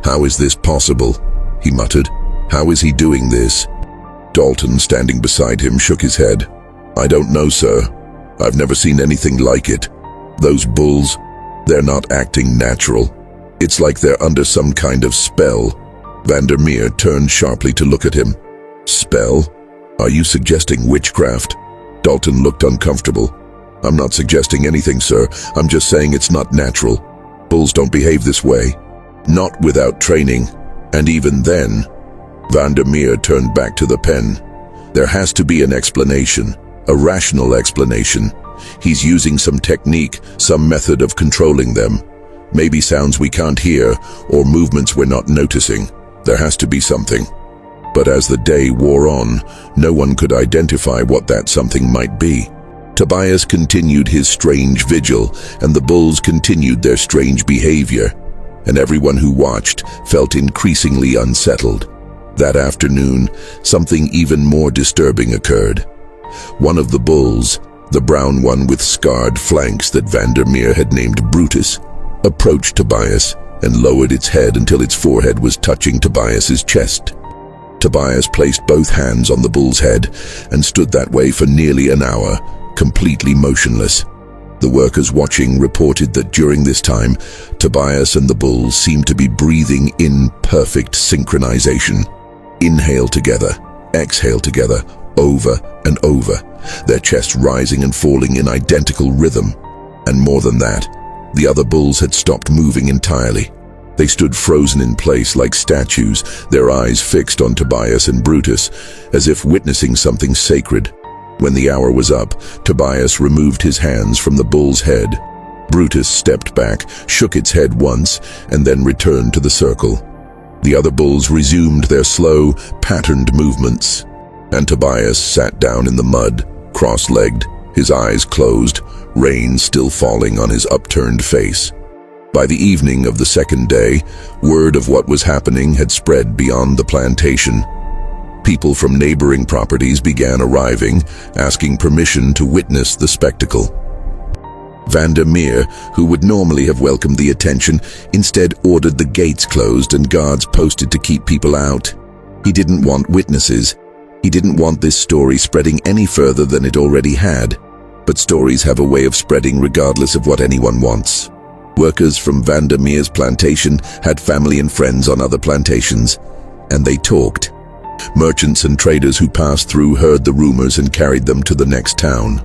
A: "How is this possible?" he muttered. "How is he doing this?" Dalton, standing beside him, shook his head. "I don't know, sir. I've never seen anything like it. Those bulls, they're not acting natural. It's like they're under some kind of spell." Vandermeer turned sharply to look at him. "Spell? Are you suggesting witchcraft?" Dalton looked uncomfortable. "I'm not suggesting anything, sir. I'm just saying it's not natural. Bulls don't behave this way. Not without training. And even then..." Vandermeer turned back to the pen. "There has to be an explanation, a rational explanation. He's using some technique, some method of controlling them. Maybe sounds we can't hear, or movements we're not noticing. There has to be something." But as the day wore on, no one could identify what that something might be. Tobias continued his strange vigil, and the bulls continued their strange behavior, and everyone who watched felt increasingly unsettled. That afternoon, something even more disturbing occurred. One of the bulls, the brown one with scarred flanks that Vandermeer had named Brutus, approached Tobias and lowered its head until its forehead was touching Tobias's chest. Tobias placed both hands on the bull's head and stood that way for nearly an hour, completely motionless. The workers watching reported that during this time, Tobias and the bulls seemed to be breathing in perfect synchronization. Inhale together, exhale together, over and over, their chests rising and falling in identical rhythm. And more than that, the other bulls had stopped moving entirely. They stood frozen in place like statues, their eyes fixed on Tobias and Brutus, as if witnessing something sacred. When the hour was up, Tobias removed his hands from the bull's head. Brutus stepped back, shook its head once, and then returned to the circle. The other bulls resumed their slow, patterned movements, and Tobias sat down in the mud, cross-legged, his eyes closed, rain still falling on his upturned face. By the evening of the second day, word of what was happening had spread beyond the plantation. People from neighboring properties began arriving, asking permission to witness the spectacle. Vandermeer, who would normally have welcomed the attention, instead ordered the gates closed and guards posted to keep people out. He didn't want witnesses. He didn't want this story spreading any further than it already had. But stories have a way of spreading regardless of what anyone wants. Workers from Vandermeer's plantation had family and friends on other plantations, and they talked. Merchants and traders who passed through heard the rumors and carried them to the next town.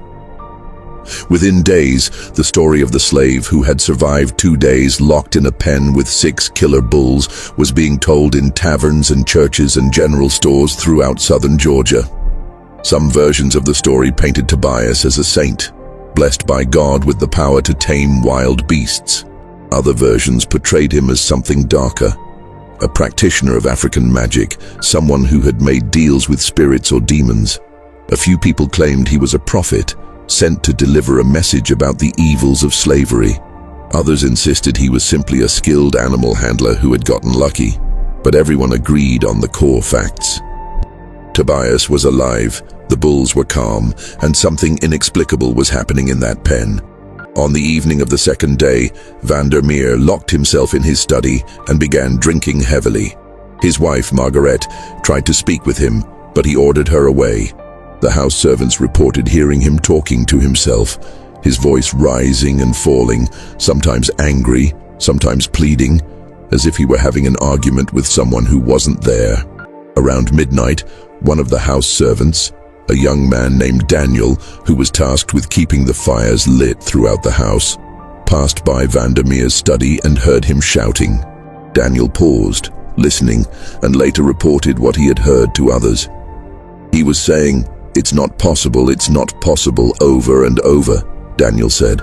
A: Within days, the story of the slave who had survived 2 days locked in a pen with 6 killer bulls was being told in taverns and churches and general stores throughout southern Georgia. Some versions of the story painted Tobias as a saint, blessed by God with the power to tame wild beasts. Other versions portrayed him as something darker, a practitioner of African magic, someone who had made deals with spirits or demons. A few people claimed he was a prophet, sent to deliver a message about the evils of slavery. Others insisted he was simply a skilled animal handler who had gotten lucky, but everyone agreed on the core facts. Tobias was alive, the bulls were calm, and something inexplicable was happening in that pen. On the evening of the second day, Vandermeer locked himself in his study and began drinking heavily. His wife, Margaret, tried to speak with him, but he ordered her away. The house servants reported hearing him talking to himself, his voice rising and falling, sometimes angry, sometimes pleading, as if he were having an argument with someone who wasn't there. Around midnight, one of the house servants, a young man named Daniel, who was tasked with keeping the fires lit throughout the house, passed by Vandermeer's study and heard him shouting. Daniel paused, listening, and later reported what he had heard to others. He was saying, it's not possible, over and over, Daniel said.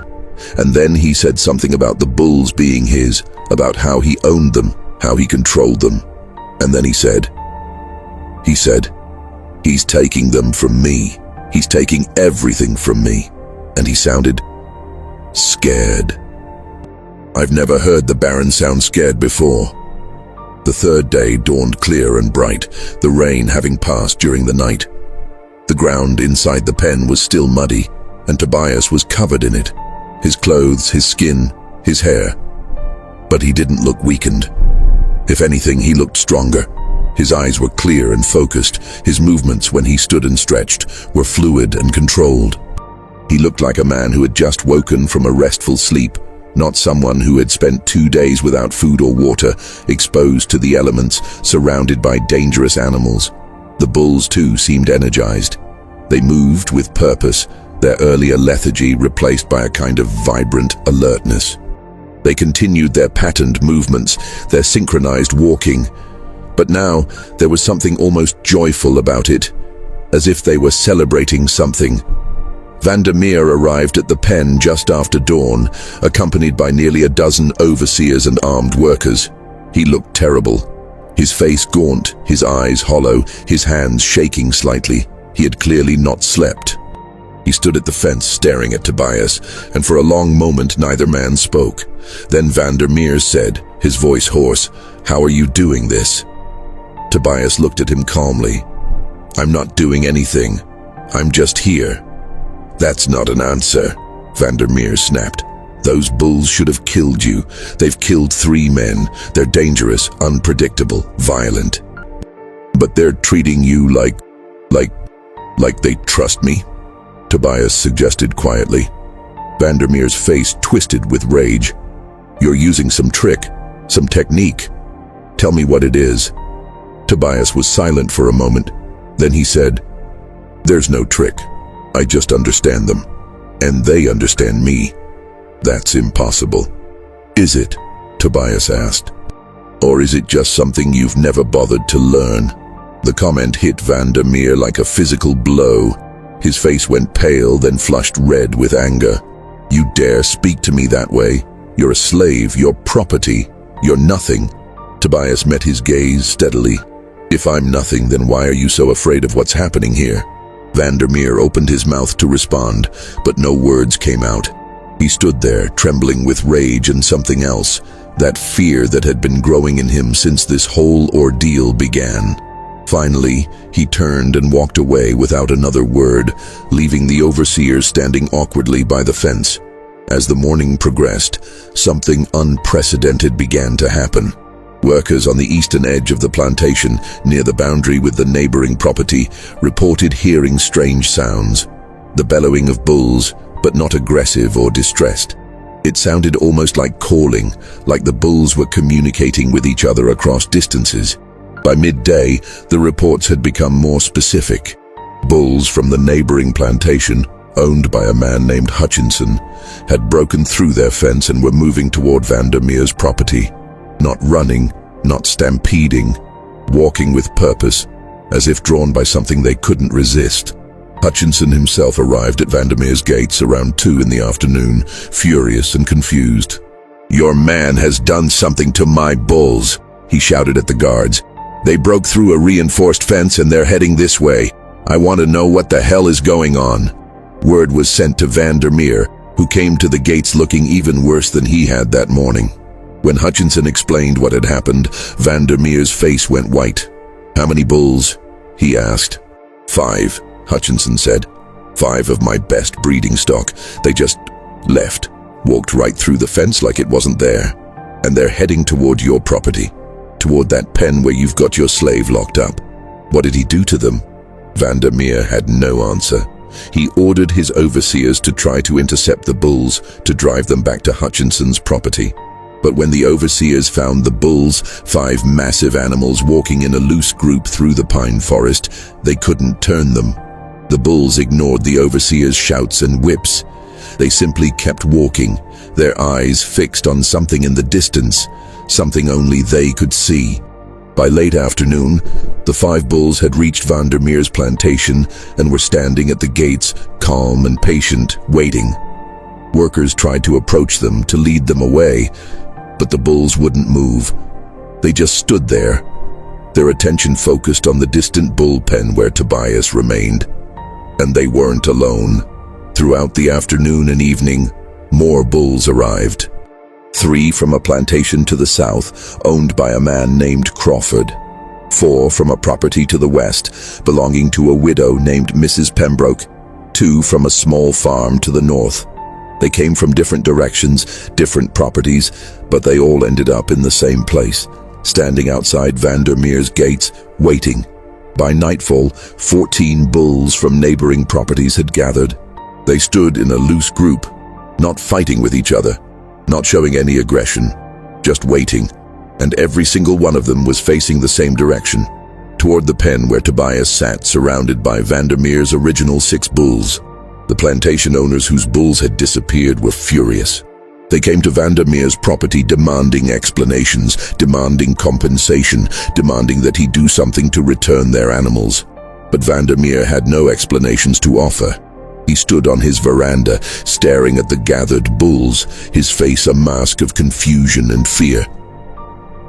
A: And then he said something about the bulls being his, about how he owned them, how he controlled them. And then he said, he's taking them from me. He's taking everything from me. And he sounded scared. I've never heard the Baron sound scared before. The third day dawned clear and bright, the rain having passed during the night. The ground inside the pen was still muddy, and Tobias was covered in it. His clothes, his skin, his hair. But he didn't look weakened. If anything, he looked stronger. His eyes were clear and focused. His movements, when he stood and stretched, were fluid and controlled. He looked like a man who had just woken from a restful sleep, not someone who had spent 2 days without food or water, exposed to the elements, surrounded by dangerous animals. The bulls, too, seemed energized. They moved with purpose, their earlier lethargy replaced by a kind of vibrant alertness. They continued their patterned movements, their synchronized walking. But now, there was something almost joyful about it, as if they were celebrating something. Vandermeer arrived at the pen just after dawn, accompanied by nearly a dozen overseers and armed workers. He looked terrible. His face gaunt, his eyes hollow, his hands shaking slightly. He had clearly not slept. He stood at the fence staring at Tobias, and for a long moment neither man spoke. Then Vandermeer said, his voice hoarse, "How are you doing this?" Tobias looked at him calmly. "I'm not doing anything. I'm just here." "That's not an answer," Vandermeer snapped. "Those bulls should have killed you. They've killed 3 men. They're dangerous, unpredictable, violent. But they're treating you like they trust me," Tobias suggested quietly. Vandermeer's face twisted with rage. "You're using some trick, some technique. Tell me what it is." Tobias was silent for a moment. Then he said, "There's no trick. I just understand them. And they understand me. That's impossible." "Is it?" Tobias asked. "Or is it just something you've never bothered to learn?" The comment hit Vandermeer like a physical blow. His face went pale, then flushed red with anger. "You dare speak to me that way? You're a slave, you're property, you're nothing." Tobias met his gaze steadily. "If I'm nothing, then why are you so afraid of what's happening here?" Vandermeer opened his mouth to respond, but no words came out. He stood there, trembling with rage and something else, that fear that had been growing in him since this whole ordeal began. Finally, he turned and walked away without another word, leaving the overseers standing awkwardly by the fence. As the morning progressed, something unprecedented began to happen. Workers on the eastern edge of the plantation, near the boundary with the neighboring property, reported hearing strange sounds. The bellowing of bulls, but not aggressive or distressed. It sounded almost like calling, like the bulls were communicating with each other across distances. By midday, the reports had become more specific. Bulls from the neighboring plantation, owned by a man named Hutchinson, had broken through their fence and were moving toward Vandermeer's property. Not running, not stampeding, walking with purpose, as if drawn by something they couldn't resist. Hutchinson himself arrived at Vandermeer's gates around 2 in the afternoon, furious and confused. "Your man has done something to my bulls," he shouted at the guards. "They broke through a reinforced fence and they're heading this way. I want to know what the hell is going on." Word was sent to Vandermeer, who came to the gates looking even worse than he had that morning. When Hutchinson explained what had happened, Vandermeer's face went white. "How many bulls?" he asked. "5, Hutchinson said. "5 of my best breeding stock. They just left, walked right through the fence like it wasn't there. And they're heading toward your property, toward that pen where you've got your slave locked up." "What did he do to them?" Vandermeer had no answer. He ordered his overseers to try to intercept the bulls, to drive them back to Hutchinson's property. But when the overseers found the bulls, 5 massive animals walking in a loose group through the pine forest, they couldn't turn them. The bulls ignored the overseers' shouts and whips. They simply kept walking, their eyes fixed on something in the distance, something only they could see. By late afternoon, the 5 bulls had reached Vandermeer's plantation and were standing at the gates, calm and patient, waiting. Workers tried to approach them, to lead them away, but the bulls wouldn't move. They just stood there, their attention focused on the distant bull pen where Tobias remained. And they weren't alone. Throughout the afternoon and evening, more bulls arrived. 3 from a plantation to the south, owned by a man named Crawford. 4 from a property to the west, belonging to a widow named Mrs. Pembroke. 2 from a small farm to the north. They came from different directions, different properties, but they all ended up in the same place, standing outside Vandermeer's gates, waiting. By nightfall, 14 bulls from neighboring properties had gathered. They stood in a loose group, not fighting with each other, not showing any aggression, just waiting, and every single one of them was facing the same direction, toward the pen where Tobias sat, surrounded by Vandermeer's original 6 bulls. The plantation owners whose bulls had disappeared were furious. They came to Vandermeer's property demanding explanations, demanding compensation, demanding that he do something to return their animals. But Vandermeer had no explanations to offer. He stood on his veranda, staring at the gathered bulls, his face a mask of confusion and fear.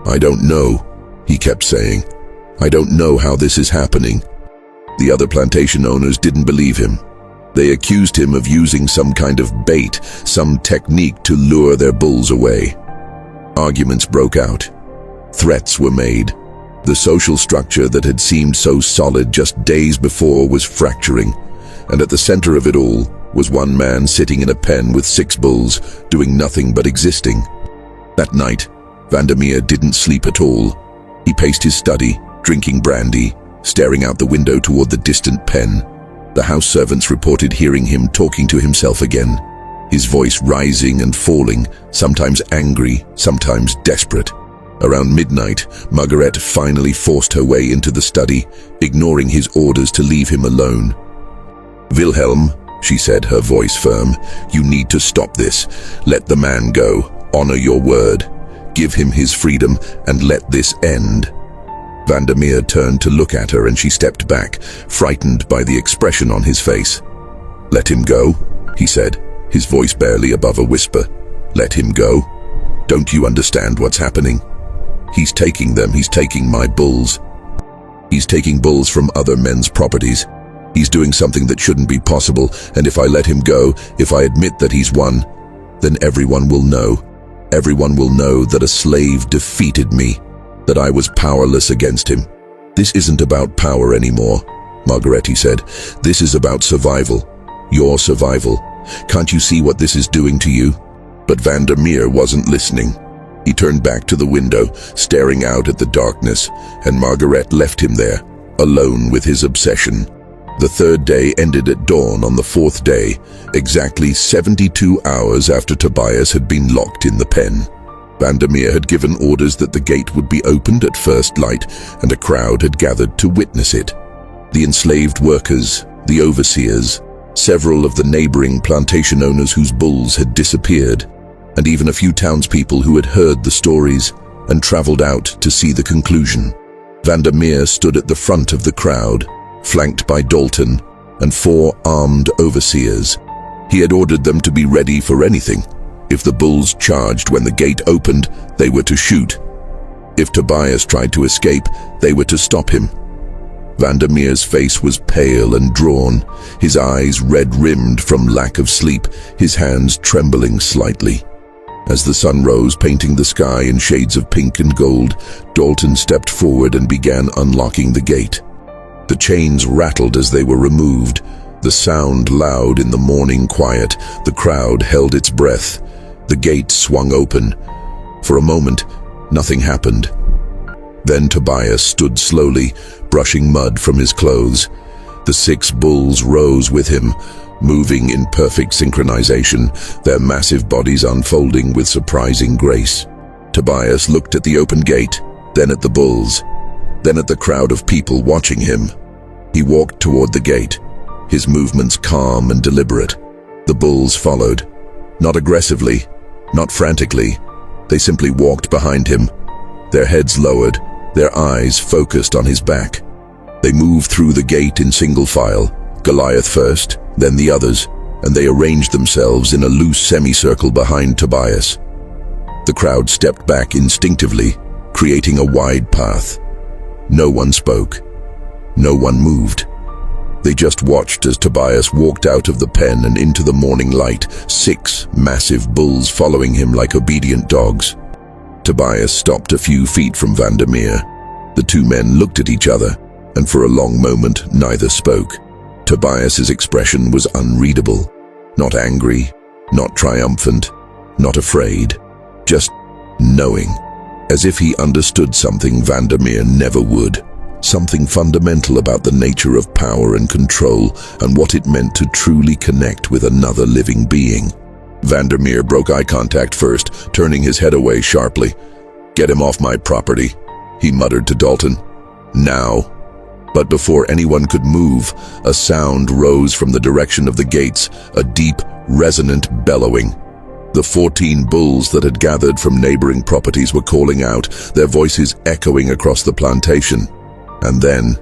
A: "I don't know," he kept saying. "I don't know how this is happening." The other plantation owners didn't believe him. They accused him of using some kind of bait, some technique to lure their bulls away. Arguments broke out. Threats were made. The social structure that had seemed so solid just days before was fracturing, and at the center of it all was one man sitting in a pen with 6 bulls, doing nothing but existing. That night, Vandermeer didn't sleep at all. He paced his study, drinking brandy, staring out the window toward the distant pen. The house servants reported hearing him talking to himself again, his voice rising and falling, sometimes angry, sometimes desperate. Around midnight, Margaret finally forced her way into the study, ignoring his orders to leave him alone. "Wilhelm," she said, her voice firm, "you need to stop this. Let the man go. Honor your word. Give him his freedom and let this end." Vandermeer turned to look at her and she stepped back, frightened by the expression on his face. "Let him go," he said, his voice barely above a whisper. "Let him go. Don't you understand what's happening? He's taking them, he's taking my bulls. He's taking bulls from other men's properties. He's doing something that shouldn't be possible, and if I let him go, if I admit that he's won, then everyone will know. Everyone will know that a slave defeated me, that I was powerless against him. This isn't about power anymore," Margaretti said. "This is about survival. Your survival. Can't you see what this is doing to you?" But Vandermeer wasn't listening. He turned back to the window, staring out at the darkness, and Margaret left him there, alone with his obsession. The third day ended at dawn on the fourth day, exactly 72 hours after Tobias had been locked in the pen. Vandermeer had given orders that the gate would be opened at first light, and a crowd had gathered to witness it. The enslaved workers, the overseers, several of the neighboring plantation owners whose bulls had disappeared, and even a few townspeople who had heard the stories and traveled out to see the conclusion. Vandermeer stood at the front of the crowd, flanked by Dalton and 4 armed overseers. He had ordered them to be ready for anything. If the bulls charged when the gate opened, they were to shoot. If Tobias tried to escape, they were to stop him. Vandermeer's face was pale and drawn, his eyes red-rimmed from lack of sleep, his hands trembling slightly. As the sun rose, painting the sky in shades of pink and gold, Dalton stepped forward and began unlocking the gate. The chains rattled as they were removed, the sound loud in the morning quiet. The crowd held its breath. The gate swung open. For a moment, nothing happened. Then Tobias stood slowly, brushing mud from his clothes. The 6 bulls rose with him, moving in perfect synchronization, their massive bodies unfolding with surprising grace. Tobias looked at the open gate, then at the bulls, then at the crowd of people watching him. He walked toward the gate, his movements calm and deliberate. The bulls followed, not aggressively, not frantically. They simply walked behind him, their heads lowered, their eyes focused on his back. They moved through the gate in single file, Goliath first, then the others, and they arranged themselves in a loose semicircle behind Tobias. The crowd stepped back instinctively, creating a wide path. No one spoke. No one moved. They just watched as Tobias walked out of the pen and into the morning light, 6 massive bulls following him like obedient dogs. Tobias stopped a few feet from Vandermeer. The 2 men looked at each other, and for a long moment neither spoke. Tobias's expression was unreadable. Not angry, not triumphant, not afraid, just knowing, as if he understood something Vandermeer never would. Something fundamental about the nature of power and control and what it meant to truly connect with another living being. Vandermeer broke eye contact first, turning his head away sharply. "Get him off my property," he muttered to Dalton. "Now." But before anyone could move, a sound rose from the direction of the gates, a deep, resonant bellowing. The 14 bulls that had gathered from neighboring properties were calling out, their voices echoing across the plantation. And then,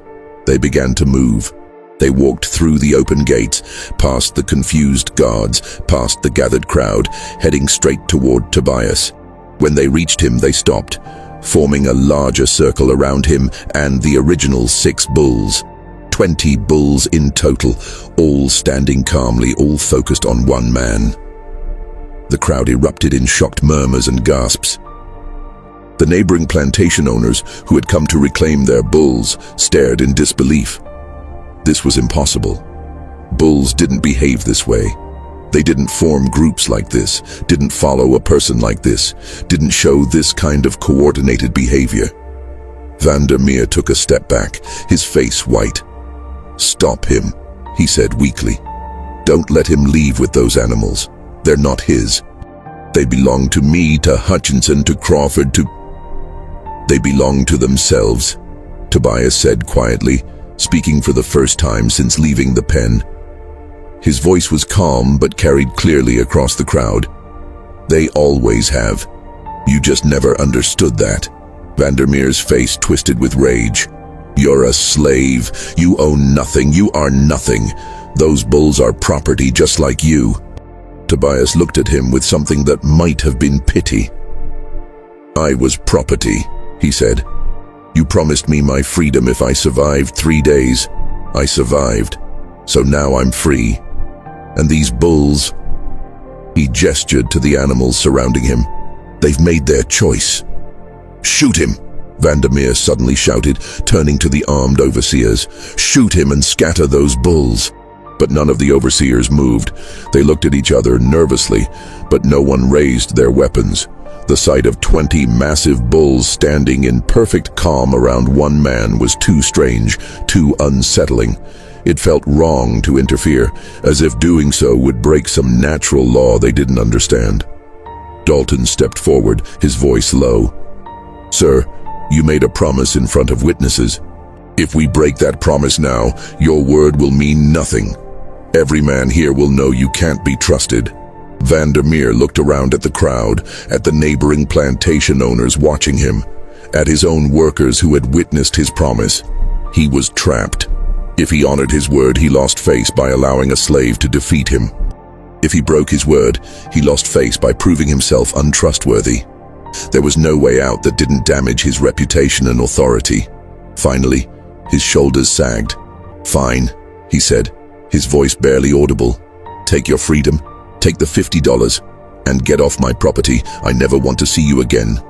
A: they began to move. They walked through the open gates, past the confused guards, past the gathered crowd, heading straight toward Tobias. When they reached him, they stopped, forming a larger circle around him and the original 6 bulls. 20 bulls in total, all standing calmly, all focused on one man. The crowd erupted in shocked murmurs and gasps. The neighboring plantation owners, who had come to reclaim their bulls, stared in disbelief. This was impossible. Bulls didn't behave this way. They didn't form groups like this, didn't follow a person like this, didn't show this kind of coordinated behavior. Vandermeer took a step back, his face white. "Stop him," he said weakly. "Don't let him leave with those animals. They're not his. They belong to me, to Hutchinson, to Crawford, to... They belong to themselves," Tobias said quietly, speaking for the first time since leaving the pen. His voice was calm but carried clearly across the crowd. "They always have. You just never understood that." Vandermeer's face twisted with rage. "You're a slave. You own nothing. You are nothing. Those bulls are property just like you." Tobias looked at him with something that might have been pity. "I was property," he said. "You promised me my freedom if I survived 3 days. I survived. So now I'm free. And these bulls..." He gestured to the animals surrounding him. "They've made their choice." "Shoot him!" Vandermeer suddenly shouted, turning to the armed overseers. "Shoot him and scatter those bulls." But none of the overseers moved. They looked at each other nervously, but no one raised their weapons. The sight of 20 massive bulls standing in perfect calm around one man was too strange, too unsettling. It felt wrong to interfere, as if doing so would break some natural law they didn't understand. Dalton stepped forward, his voice low. "Sir, you made a promise in front of witnesses. If we break that promise now, your word will mean nothing. Every man here will know you can't be trusted." Vandermeer looked around at the crowd, at the neighboring plantation owners watching him, at his own workers who had witnessed his promise. He was trapped. If he honored his word, he lost face by allowing a slave to defeat him. If he broke his word, he lost face by proving himself untrustworthy. There was no way out that didn't damage his reputation and authority. Finally, his shoulders sagged. "Fine," he said, his voice barely audible. "Take your freedom, take the $50, and get off my property. I never want to see you again."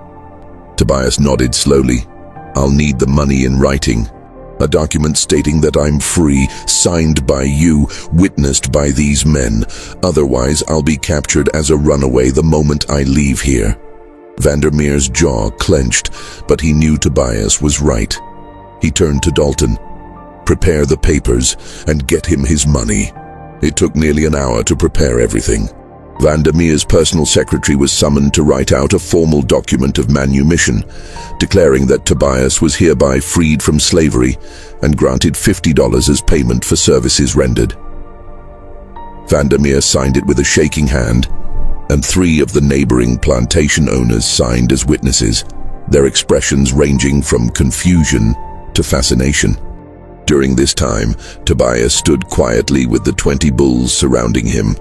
A: Tobias nodded slowly. "I'll need the money in writing. A document stating that I'm free, signed by you, witnessed by these men. Otherwise, I'll be captured as a runaway the moment I leave here." Vandermeer's jaw clenched, but he knew Tobias was right. He turned to Dalton. "Prepare the papers and get him his money." It took nearly an hour to prepare everything. Vandermeer's personal secretary was summoned to write out a formal document of manumission, declaring that Tobias was hereby freed from slavery and granted $50 as payment for services rendered. Vandermeer signed it with a shaking hand, and 3 of the neighboring plantation owners signed as witnesses, their expressions ranging from confusion to fascination. During this time, Tobias stood quietly with the 20 bulls surrounding him.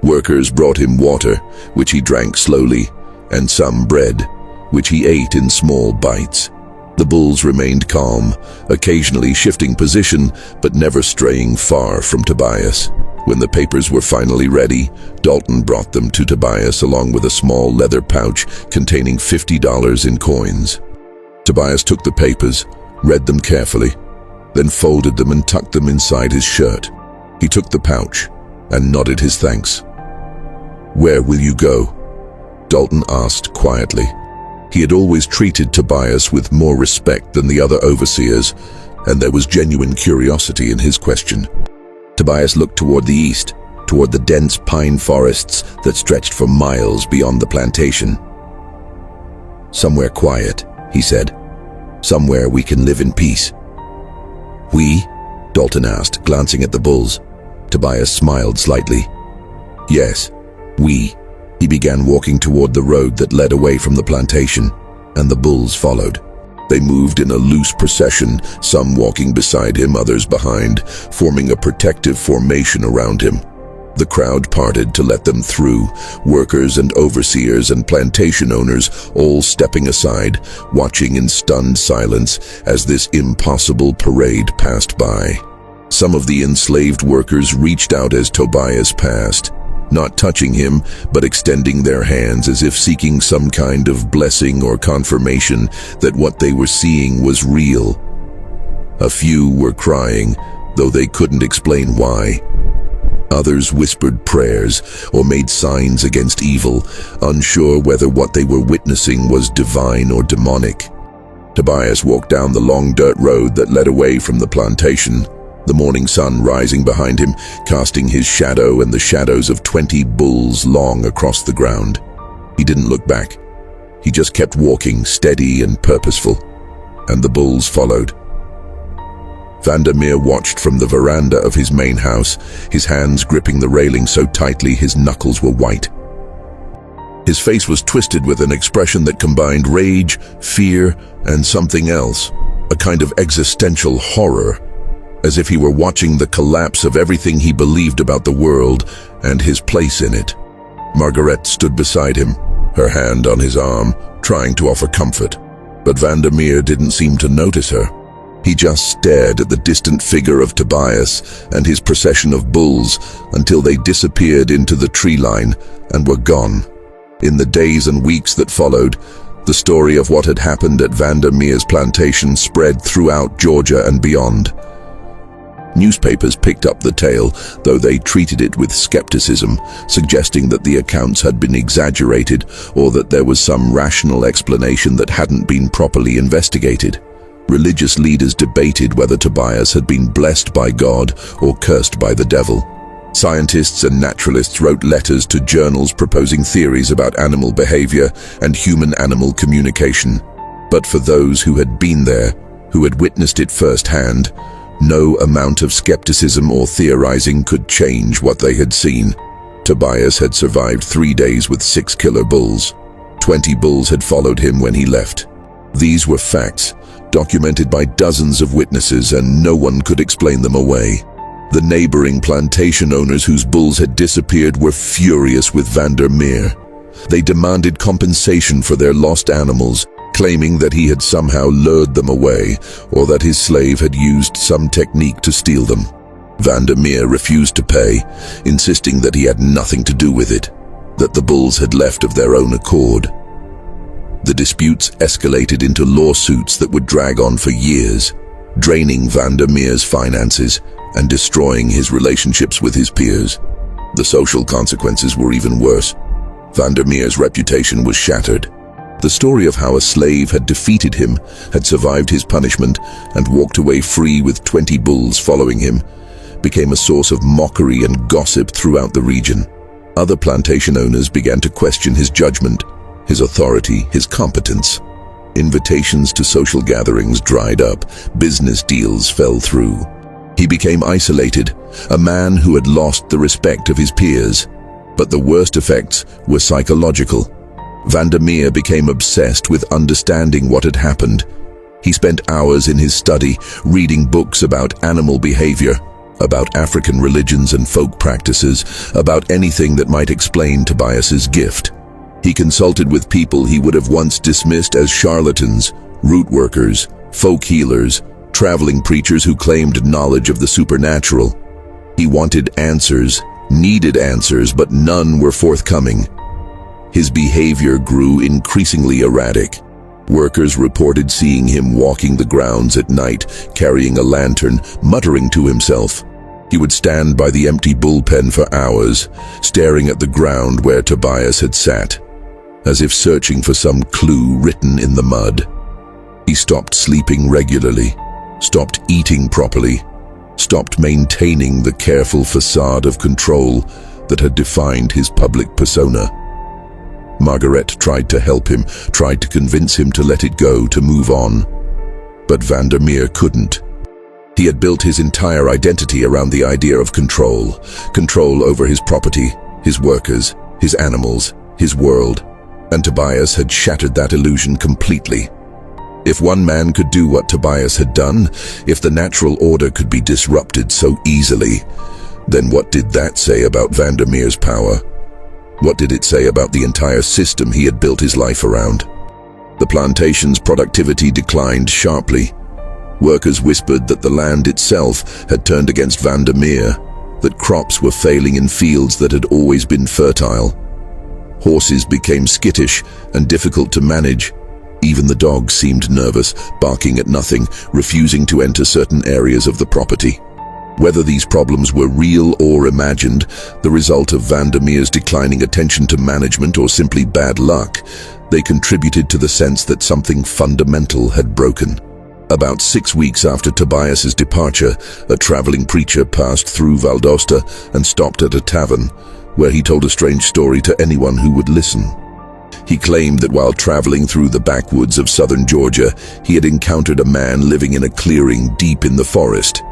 A: Workers brought him water, which he drank slowly, and some bread, which he ate in small bites. The bulls remained calm, occasionally shifting position, but never straying far from Tobias. When the papers were finally ready, Dalton brought them to Tobias along with a small leather pouch containing $50 in coins. Tobias took the papers, read them carefully, then folded them and tucked them inside his shirt. He took the pouch and nodded his thanks. "Where will you go?" Dalton asked quietly. He had always treated Tobias with more respect than the other overseers, and there was genuine curiosity in his question. Tobias looked toward the east, toward the dense pine forests that stretched for miles beyond the plantation. "Somewhere quiet," he said. "Somewhere we can live in peace." "We?" Dalton asked, glancing at the bulls. Tobias smiled slightly. "Yes, we." He began walking toward the road that led away from the plantation, and the bulls followed. They moved in a loose procession, some walking beside him, others behind, forming a protective formation around him. The crowd parted to let them through, workers and overseers and plantation owners all stepping aside, watching in stunned silence as this impossible parade passed by. Some of the enslaved workers reached out as Tobias passed, not touching him, but extending their hands as if seeking some kind of blessing or confirmation that what they were seeing was real. A few were crying, though they couldn't explain why. Others whispered prayers or made signs against evil, unsure whether what they were witnessing was divine or demonic. Tobias walked down the long dirt road that led away from the plantation, the morning sun rising behind him, casting his shadow and the shadows of 20 bulls long across the ground. He didn't look back. He just kept walking, steady and purposeful, and the bulls followed. Vandermeer watched from the veranda of his main house, his hands gripping the railing so tightly his knuckles were white. His face was twisted with an expression that combined rage, fear, and something else, a kind of existential horror, as if he were watching the collapse of everything he believed about the world and his place in it. Margaret stood beside him, her hand on his arm, trying to offer comfort. But Vandermeer didn't seem to notice her. He just stared at the distant figure of Tobias and his procession of bulls until they disappeared into the tree line and were gone. In the days and weeks that followed, the story of what had happened at Vandermeer's plantation spread throughout Georgia and beyond. Newspapers picked up the tale, though they treated it with skepticism, suggesting that the accounts had been exaggerated or that there was some rational explanation that hadn't been properly investigated. Religious leaders debated whether Tobias had been blessed by God or cursed by the devil. Scientists and naturalists wrote letters to journals proposing theories about animal behavior and human-animal communication. But for those who had been there, who had witnessed it firsthand, no amount of skepticism or theorizing could change what they had seen. Tobias had survived 3 days with 6 killer bulls. 20 bulls had followed him when he left. These were facts, documented by dozens of witnesses, and no one could explain them away. The neighboring plantation owners whose bulls had disappeared were furious with Vandermeer. They demanded compensation for their lost animals, claiming that he had somehow lured them away or that his slave had used some technique to steal them. Vandermeer refused to pay, insisting that he had nothing to do with it, that the bulls had left of their own accord. The disputes escalated into lawsuits that would drag on for years, draining Vandermeer's finances and destroying his relationships with his peers. The social consequences were even worse. Vandermeer's reputation was shattered. The story of how a slave had defeated him, had survived his punishment, and walked away free with 20 bulls following him, became a source of mockery and gossip throughout the region. Other plantation owners began to question his judgment, his authority, his competence. Invitations to social gatherings dried up, business deals fell through. He became isolated, a man who had lost the respect of his peers. But the worst effects were psychological. Vandermeer became obsessed with understanding what had happened. He spent hours in his study, reading books about animal behavior, about African religions and folk practices, about anything that might explain Tobias's gift. He consulted with people he would have once dismissed as charlatans, root workers, folk healers, traveling preachers who claimed knowledge of the supernatural. He wanted answers, needed answers, but none were forthcoming. His behavior grew increasingly erratic. Workers reported seeing him walking the grounds at night, carrying a lantern, muttering to himself. He would stand by the empty bullpen for hours, staring at the ground where Tobias had sat, as if searching for some clue written in the mud. He stopped sleeping regularly, stopped eating properly, stopped maintaining the careful facade of control that had defined his public persona. Margaret tried to help him, tried to convince him to let it go, to move on. But Vandermeer couldn't. He had built his entire identity around the idea of control. Control over his property, his workers, his animals, his world. And Tobias had shattered that illusion completely. If one man could do what Tobias had done, if the natural order could be disrupted so easily, then what did that say about Vandermeer's power? What did it say about the entire system he had built his life around? The plantation's productivity declined sharply. Workers whispered that the land itself had turned against Vandermeer, that crops were failing in fields that had always been fertile. Horses became skittish and difficult to manage. Even the dogs seemed nervous, barking at nothing, refusing to enter certain areas of the property. Whether these problems were real or imagined, the result of Vandermeer's declining attention to management or simply bad luck, they contributed to the sense that something fundamental had broken. About 6 weeks after Tobias's departure, a traveling preacher passed through Valdosta and stopped at a tavern, where he told a strange story to anyone who would listen. He claimed that while traveling through the backwoods of southern Georgia, he had encountered a man living in a clearing deep in the forest.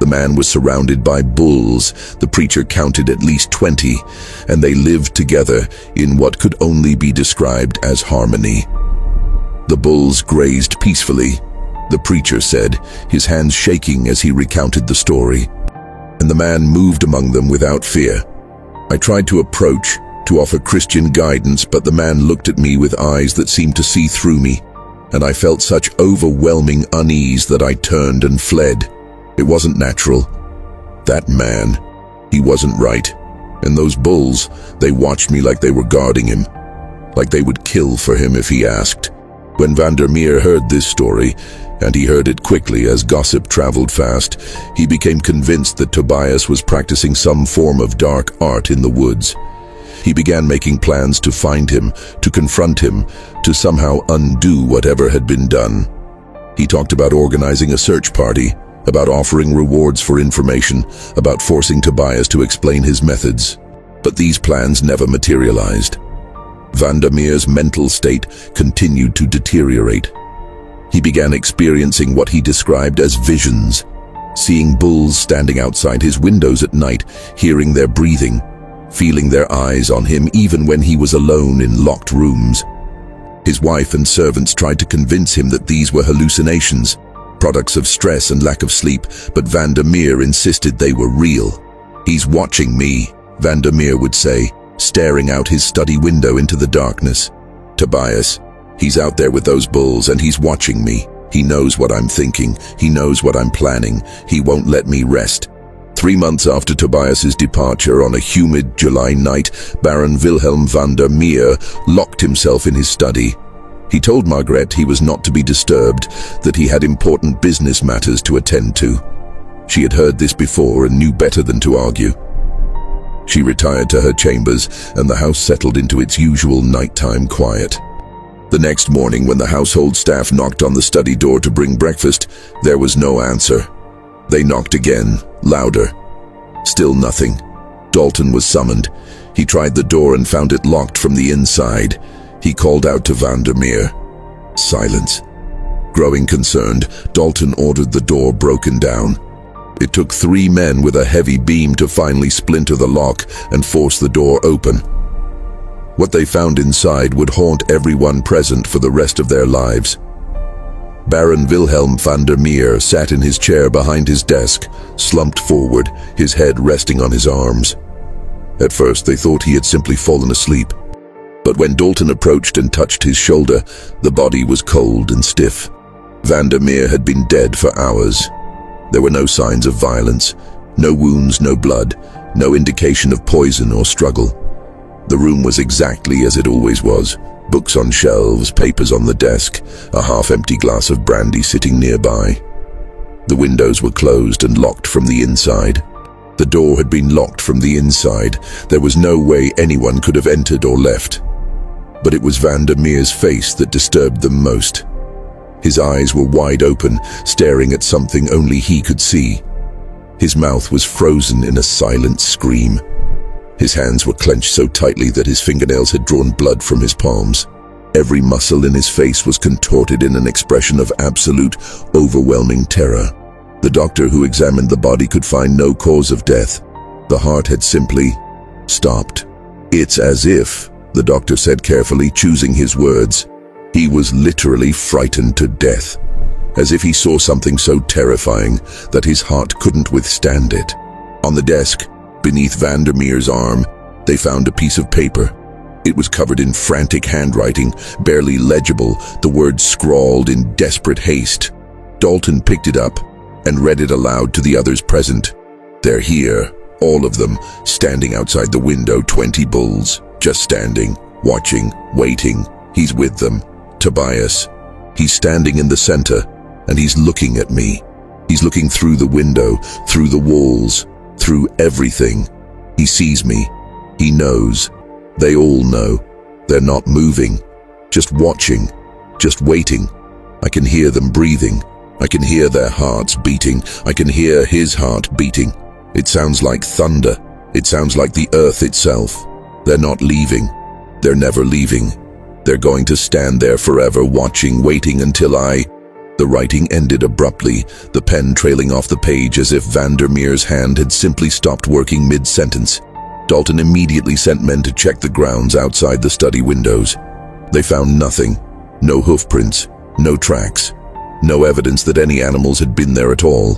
A: The man was surrounded by bulls. The preacher counted at least 20, and they lived together in what could only be described as harmony. The bulls grazed peacefully, the preacher said, his hands shaking as he recounted the story. And the man moved among them without fear. I tried to approach, to offer Christian guidance, but the man looked at me with eyes that seemed to see through me, and I felt such overwhelming unease that I turned and fled. It wasn't natural. That man, he wasn't right. And those bulls, they watched me like they were guarding him, like they would kill for him if he asked. When Vandermeer heard this story, and he heard it quickly as gossip traveled fast, he became convinced that Tobias was practicing some form of dark art in the woods. He began making plans to find him, to confront him, to somehow undo whatever had been done. He talked about organizing a search party, about offering rewards for information, about forcing Tobias to explain his methods. But these plans never materialized. Vandermeer's mental state continued to deteriorate. He began experiencing what he described as visions, seeing bulls standing outside his windows at night, hearing their breathing, feeling their eyes on him even when he was alone in locked rooms. His wife and servants tried to convince him that these were hallucinations, products of stress and lack of sleep, but Vandermeer insisted they were real. "He's watching me," Vandermeer would say, staring out his study window into the darkness. "Tobias, he's out there with those bulls and he's watching me. He knows what I'm thinking. He knows what I'm planning. He won't let me rest." 3 months after Tobias's departure, on a humid July night, Baron Wilhelm Vandermeer locked himself in his study. He told Margrethe he was not to be disturbed, that he had important business matters to attend to. She had heard this before and knew better than to argue. She retired to her chambers, and the house settled into its usual nighttime quiet. The next morning, when the household staff knocked on the study door to bring breakfast, there was no answer. They knocked again, louder. Still nothing. Dalton was summoned. He tried the door and found it locked from the inside. He called out to Vandermeer. Silence. Growing concerned, Dalton ordered the door broken down. It took 3 men with a heavy beam to finally splinter the lock and force the door open. What they found inside would haunt everyone present for the rest of their lives. Baron Wilhelm Vandermeer sat in his chair behind his desk, slumped forward, his head resting on his arms. At first they thought he had simply fallen asleep. But when Dalton approached and touched his shoulder, the body was cold and stiff. Vandermeer had been dead for hours. There were no signs of violence, no wounds, no blood, no indication of poison or struggle. The room was exactly as it always was. Books on shelves, papers on the desk, a half-empty glass of brandy sitting nearby. The windows were closed and locked from the inside. The door had been locked from the inside. There was no way anyone could have entered or left. But it was Vandermeer's face that disturbed them most. His eyes were wide open, staring at something only he could see. His mouth was frozen in a silent scream. His hands were clenched so tightly that his fingernails had drawn blood from his palms. Every muscle in his face was contorted in an expression of absolute, overwhelming terror. The doctor who examined the body could find no cause of death. The heart had simply stopped. "It's as if," the doctor said carefully, choosing his words, "he was literally frightened to death, as if he saw something so terrifying that his heart couldn't withstand it." On the desk, beneath Vandermeer's arm, they found a piece of paper. It was covered in frantic handwriting, barely legible, the words scrawled in desperate haste. Dalton picked it up and read it aloud to the others present. "They're here, all of them, standing outside the window, 20 bulls, just standing, watching, waiting. He's with them. Tobias. He's standing in the center, and he's looking at me. He's looking through the window, through the walls, through everything. He sees me. He knows. They all know. They're not moving, just watching, just waiting. I can hear them breathing. I can hear their hearts beating. I can hear his heart beating. It sounds like thunder. It sounds like the earth itself. They're not leaving. They're never leaving. They're going to stand there forever, watching, waiting until I..." The writing ended abruptly, the pen trailing off the page as if Vandermeer's hand had simply stopped working mid-sentence. Dalton immediately sent men to check the grounds outside the study windows. They found nothing. No hoofprints, no tracks, no evidence that any animals had been there at all.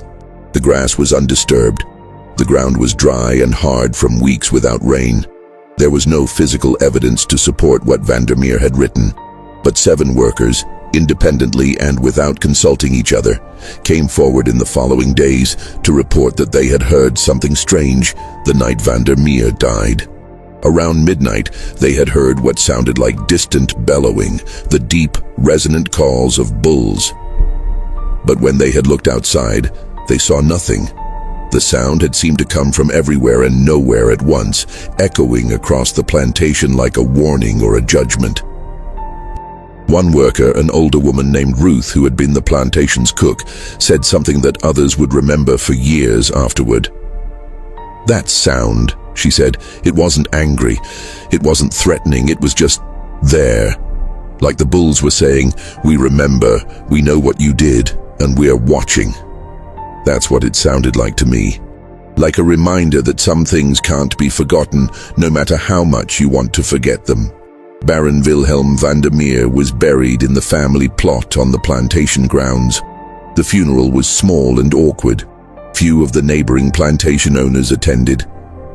A: The grass was undisturbed. The ground was dry and hard from weeks without rain. There was no physical evidence to support what Vandermeer had written. But 7 workers, independently and without consulting each other, came forward in the following days to report that they had heard something strange the night Vandermeer died. Around midnight, they had heard what sounded like distant bellowing, the deep, resonant calls of bulls. But when they had looked outside, they saw nothing. The sound had seemed to come from everywhere and nowhere at once, echoing across the plantation like a warning or a judgment. One worker, an older woman named Ruth, who had been the plantation's cook, said something that others would remember for years afterward. "That sound," she said, "it wasn't angry, it wasn't threatening, it was just there. Like the bulls were saying, 'We remember, we know what you did, and we're watching.' That's what it sounded like to me. Like a reminder that some things can't be forgotten, no matter how much you want to forget them." Baron Wilhelm Vandermeer was buried in the family plot on the plantation grounds. The funeral was small and awkward. Few of the neighboring plantation owners attended,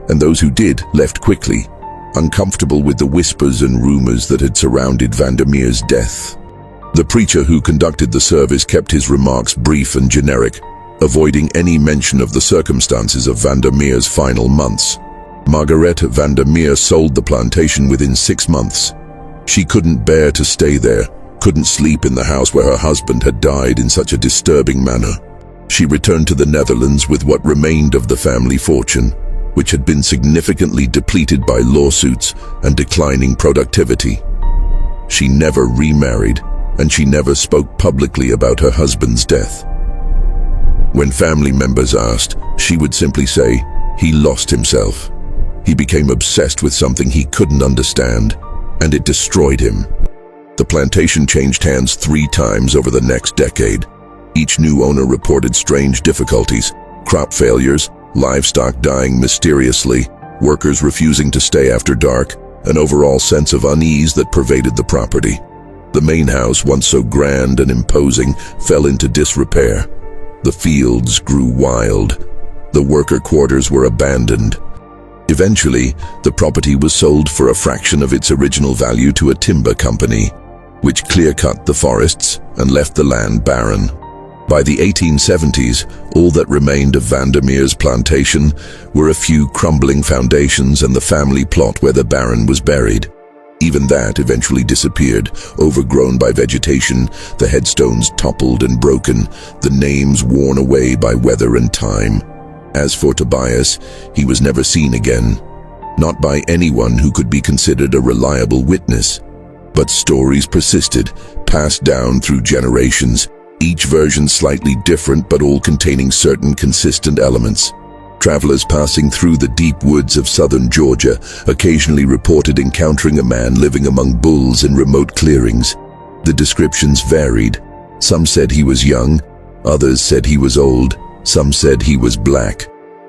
A: and those who did left quickly, uncomfortable with the whispers and rumors that had surrounded Vandermeer's death. The preacher who conducted the service kept his remarks brief and generic, avoiding any mention of the circumstances of Vandermeer's final months. Margarethe Vandermeer sold the plantation within 6 months. She couldn't bear to stay there, couldn't sleep in the house where her husband had died in such a disturbing manner. She returned to the Netherlands with what remained of the family fortune, which had been significantly depleted by lawsuits and declining productivity. She never remarried, and she never spoke publicly about her husband's death. When family members asked, she would simply say, "He lost himself. He became obsessed with something he couldn't understand, and it destroyed him." The plantation changed hands 3 times over the next decade. Each new owner reported strange difficulties, crop failures, livestock dying mysteriously, workers refusing to stay after dark, an overall sense of unease that pervaded the property. The main house, once so grand and imposing, fell into disrepair. The fields grew wild. The worker quarters were abandoned. Eventually, the property was sold for a fraction of its original value to a timber company, which clear-cut the forests and left the land barren. By the 1870s, all that remained of Vandermeer's plantation were a few crumbling foundations and the family plot where the Baron was buried. Even that eventually disappeared, overgrown by vegetation, the headstones toppled and broken, the names worn away by weather and time. As for Tobias, he was never seen again, not by anyone who could be considered a reliable witness. But stories persisted, passed down through generations, each version slightly different but all containing certain consistent elements. Travelers passing through the deep woods of southern Georgia occasionally reported encountering a man living among bulls in remote clearings. The descriptions varied. Some said he was young, others said he was old, some said he was black.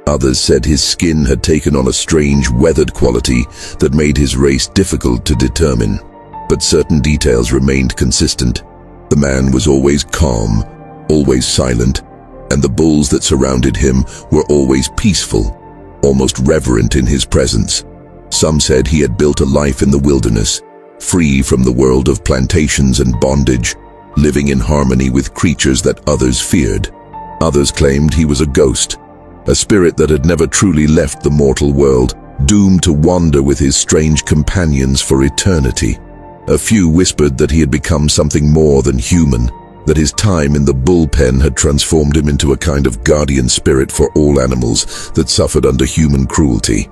A: Others said his skin had taken on a strange weathered quality that made his race difficult to determine. But certain details remained consistent. The man was always calm, always silent, and the bulls that surrounded him were always peaceful, almost reverent in his presence. Some said he had built a life in the wilderness, free from the world of plantations and bondage, living in harmony with creatures that others feared. Others claimed he was a ghost, a spirit that had never truly left the mortal world, doomed to wander with his strange companions for eternity. A few whispered that he had become something more than human, that his time in the bullpen had transformed him into a kind of guardian spirit for all animals that suffered under human cruelty.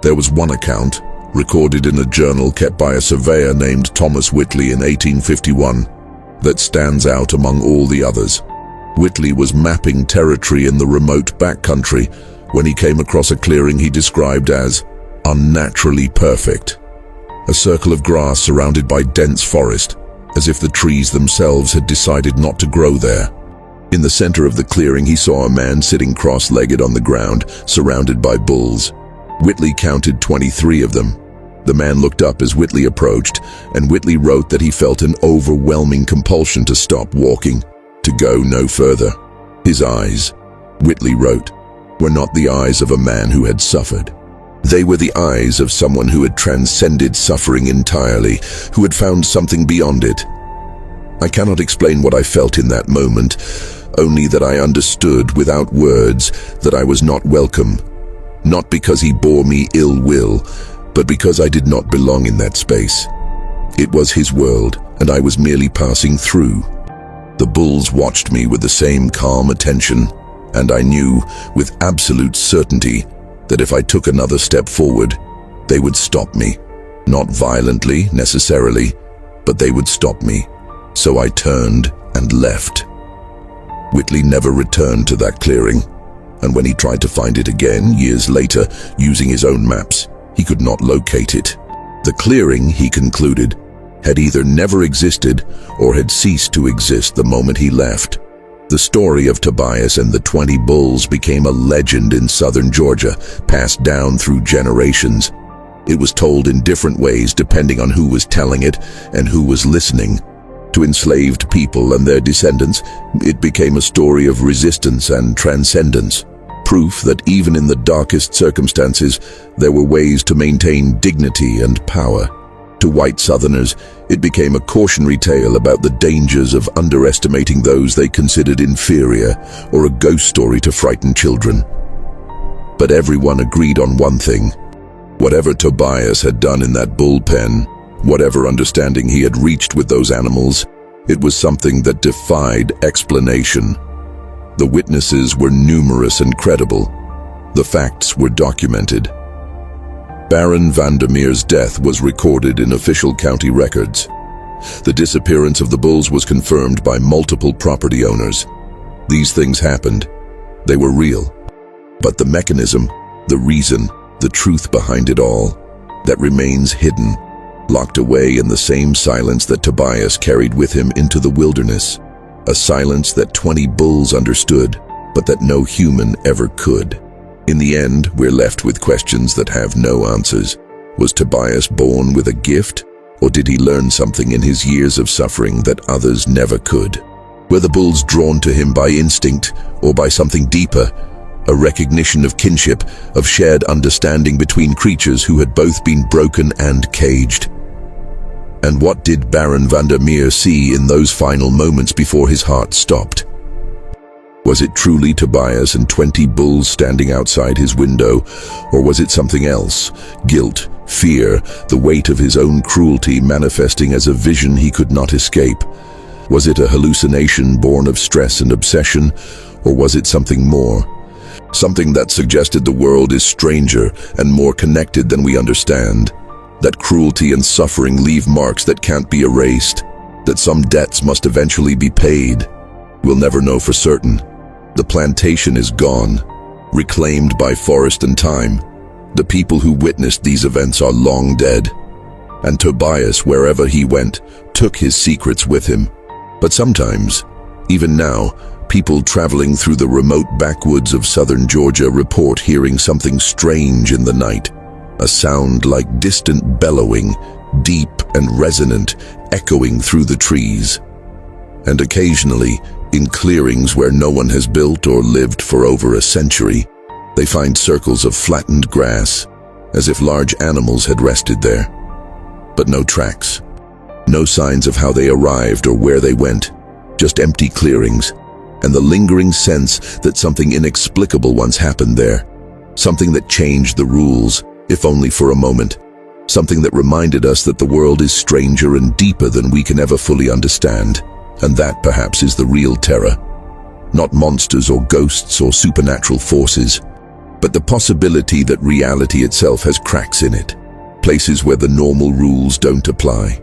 A: There was one account, recorded in a journal kept by a surveyor named Thomas Whitley in 1851, that stands out among all the others. Whitley was mapping territory in the remote backcountry when he came across a clearing he described as unnaturally perfect. A circle of grass surrounded by dense forest, as if the trees themselves had decided not to grow there. In the center of the clearing, he saw a man sitting cross-legged on the ground, surrounded by bulls. Whitley counted 23 of them. The man looked up as Whitley approached, and Whitley wrote that he felt an overwhelming compulsion to stop walking, to go no further. His eyes, Whitley wrote, were not the eyes of a man who had suffered. They were the eyes of someone who had transcended suffering entirely, who had found something beyond it. I cannot explain what I felt in that moment, only that I understood without words that I was not welcome, not because he bore me ill will, but because I did not belong in that space. It was his world, and I was merely passing through. The bulls watched me with the same calm attention, and I knew with absolute certainty that if I took another step forward, they would stop me. Not violently, necessarily, but they would stop me. So I turned and left. Whitley never returned to that clearing, and when he tried to find it again years later using his own maps, he could not locate it. The clearing, he concluded, had either never existed or had ceased to exist the moment he left. The story of Tobias and the 20 bulls became a legend in southern Georgia, passed down through generations. It was told in different ways depending on who was telling it and who was listening. To enslaved people and their descendants, it became a story of resistance and transcendence, proof that even in the darkest circumstances, there were ways to maintain dignity and power. To white Southerners, it became a cautionary tale about the dangers of underestimating those they considered inferior, or a ghost story to frighten children. But everyone agreed on one thing. Whatever Tobias had done in that bullpen, whatever understanding he had reached with those animals, it was something that defied explanation. The witnesses were numerous and credible. The facts were documented. Baron Vandermeer's death was recorded in official county records. The disappearance of the bulls was confirmed by multiple property owners. These things happened. They were real. But the mechanism, the reason, the truth behind it all, that remains hidden, locked away in the same silence that Tobias carried with him into the wilderness. A silence that 20 bulls understood, but that no human ever could. In the end, we're left with questions that have no answers. Was Tobias born with a gift, or did he learn something in his years of suffering that others never could? Were the bulls drawn to him by instinct, or by something deeper? A recognition of kinship, of shared understanding between creatures who had both been broken and caged. And what did Baron Vandermeer see in those final moments before his heart stopped? Was it truly Tobias and 20 bulls standing outside his window, or was it something else? Guilt, fear, the weight of his own cruelty manifesting as a vision he could not escape. Was it a hallucination born of stress and obsession, or was it something more? Something that suggested the world is stranger and more connected than we understand. That cruelty and suffering leave marks that can't be erased. That some debts must eventually be paid. We'll never know for certain. The plantation is gone, reclaimed by forest and time. The people who witnessed these events are long dead. And Tobias, wherever he went, took his secrets with him. But sometimes, even now, people traveling through the remote backwoods of southern Georgia report hearing something strange in the night. A sound like distant bellowing, deep and resonant, echoing through the trees. And occasionally, in clearings where no one has built or lived for over a century, they find circles of flattened grass, as if large animals had rested there. But no tracks. No signs of how they arrived or where they went. Just empty clearings, and the lingering sense that something inexplicable once happened there. Something that changed the rules, if only for a moment. Something that reminded us that the world is stranger and deeper than we can ever fully understand. And that, perhaps, is the real terror. Not monsters or ghosts or supernatural forces, but the possibility that reality itself has cracks in it. Places where the normal rules don't apply.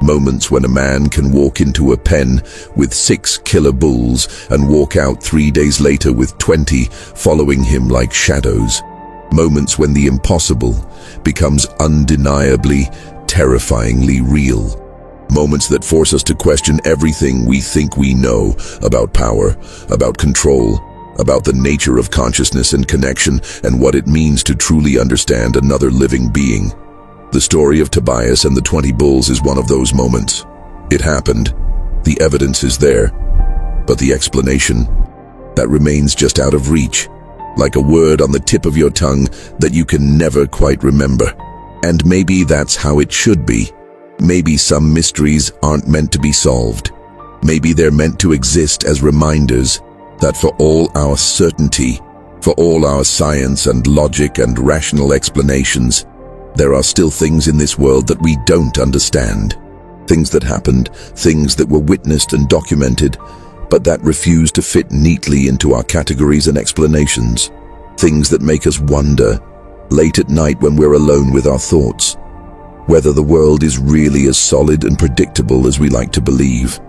A: Moments when a man can walk into a pen with 6 killer bulls and walk out 3 days later with 20 following him like shadows. Moments when the impossible becomes undeniably, terrifyingly real. Moments that force us to question everything we think we know about power, about control, about the nature of consciousness and connection, and what it means to truly understand another living being. The story of Tobias and the 20 bulls is one of those moments. It happened. The evidence is there. But the explanation, that remains just out of reach, like a word on the tip of your tongue that you can never quite remember. And maybe that's how it should be. Maybe some mysteries aren't meant to be solved. Maybe they're meant to exist as reminders that for all our certainty, for all our science and logic and rational explanations, there are still things in this world that we don't understand. Things that happened, things that were witnessed and documented, but that refuse to fit neatly into our categories and explanations. Things that make us wonder, late at night when we're alone with our thoughts, whether the world is really as solid and predictable as we like to believe,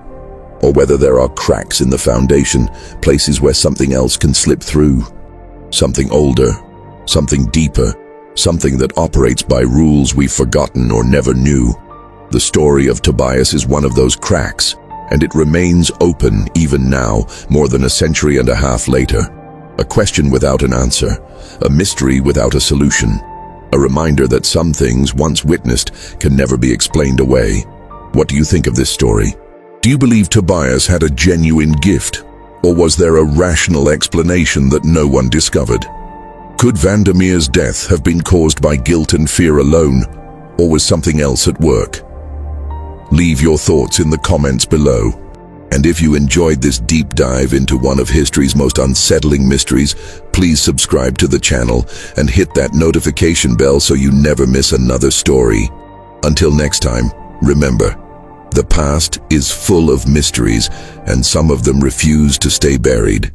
A: or whether there are cracks in the foundation, places where something else can slip through. Something older, something deeper, something that operates by rules we've forgotten or never knew. The story of Tobias is one of those cracks, and it remains open even now, more than a century and a half later. A question without an answer, a mystery without a solution, a reminder that some things once witnessed can never be explained away. What do you think of this story? Do you believe Tobias had a genuine gift, or was there a rational explanation that no one discovered? Could Vandermeer's death have been caused by guilt and fear alone, or was something else at work? Leave your thoughts in the comments below. And if you enjoyed this deep dive into one of history's most unsettling mysteries, please subscribe to the channel and hit that notification bell so you never miss another story. Until next time, remember, the past is full of mysteries, and some of them refuse to stay buried.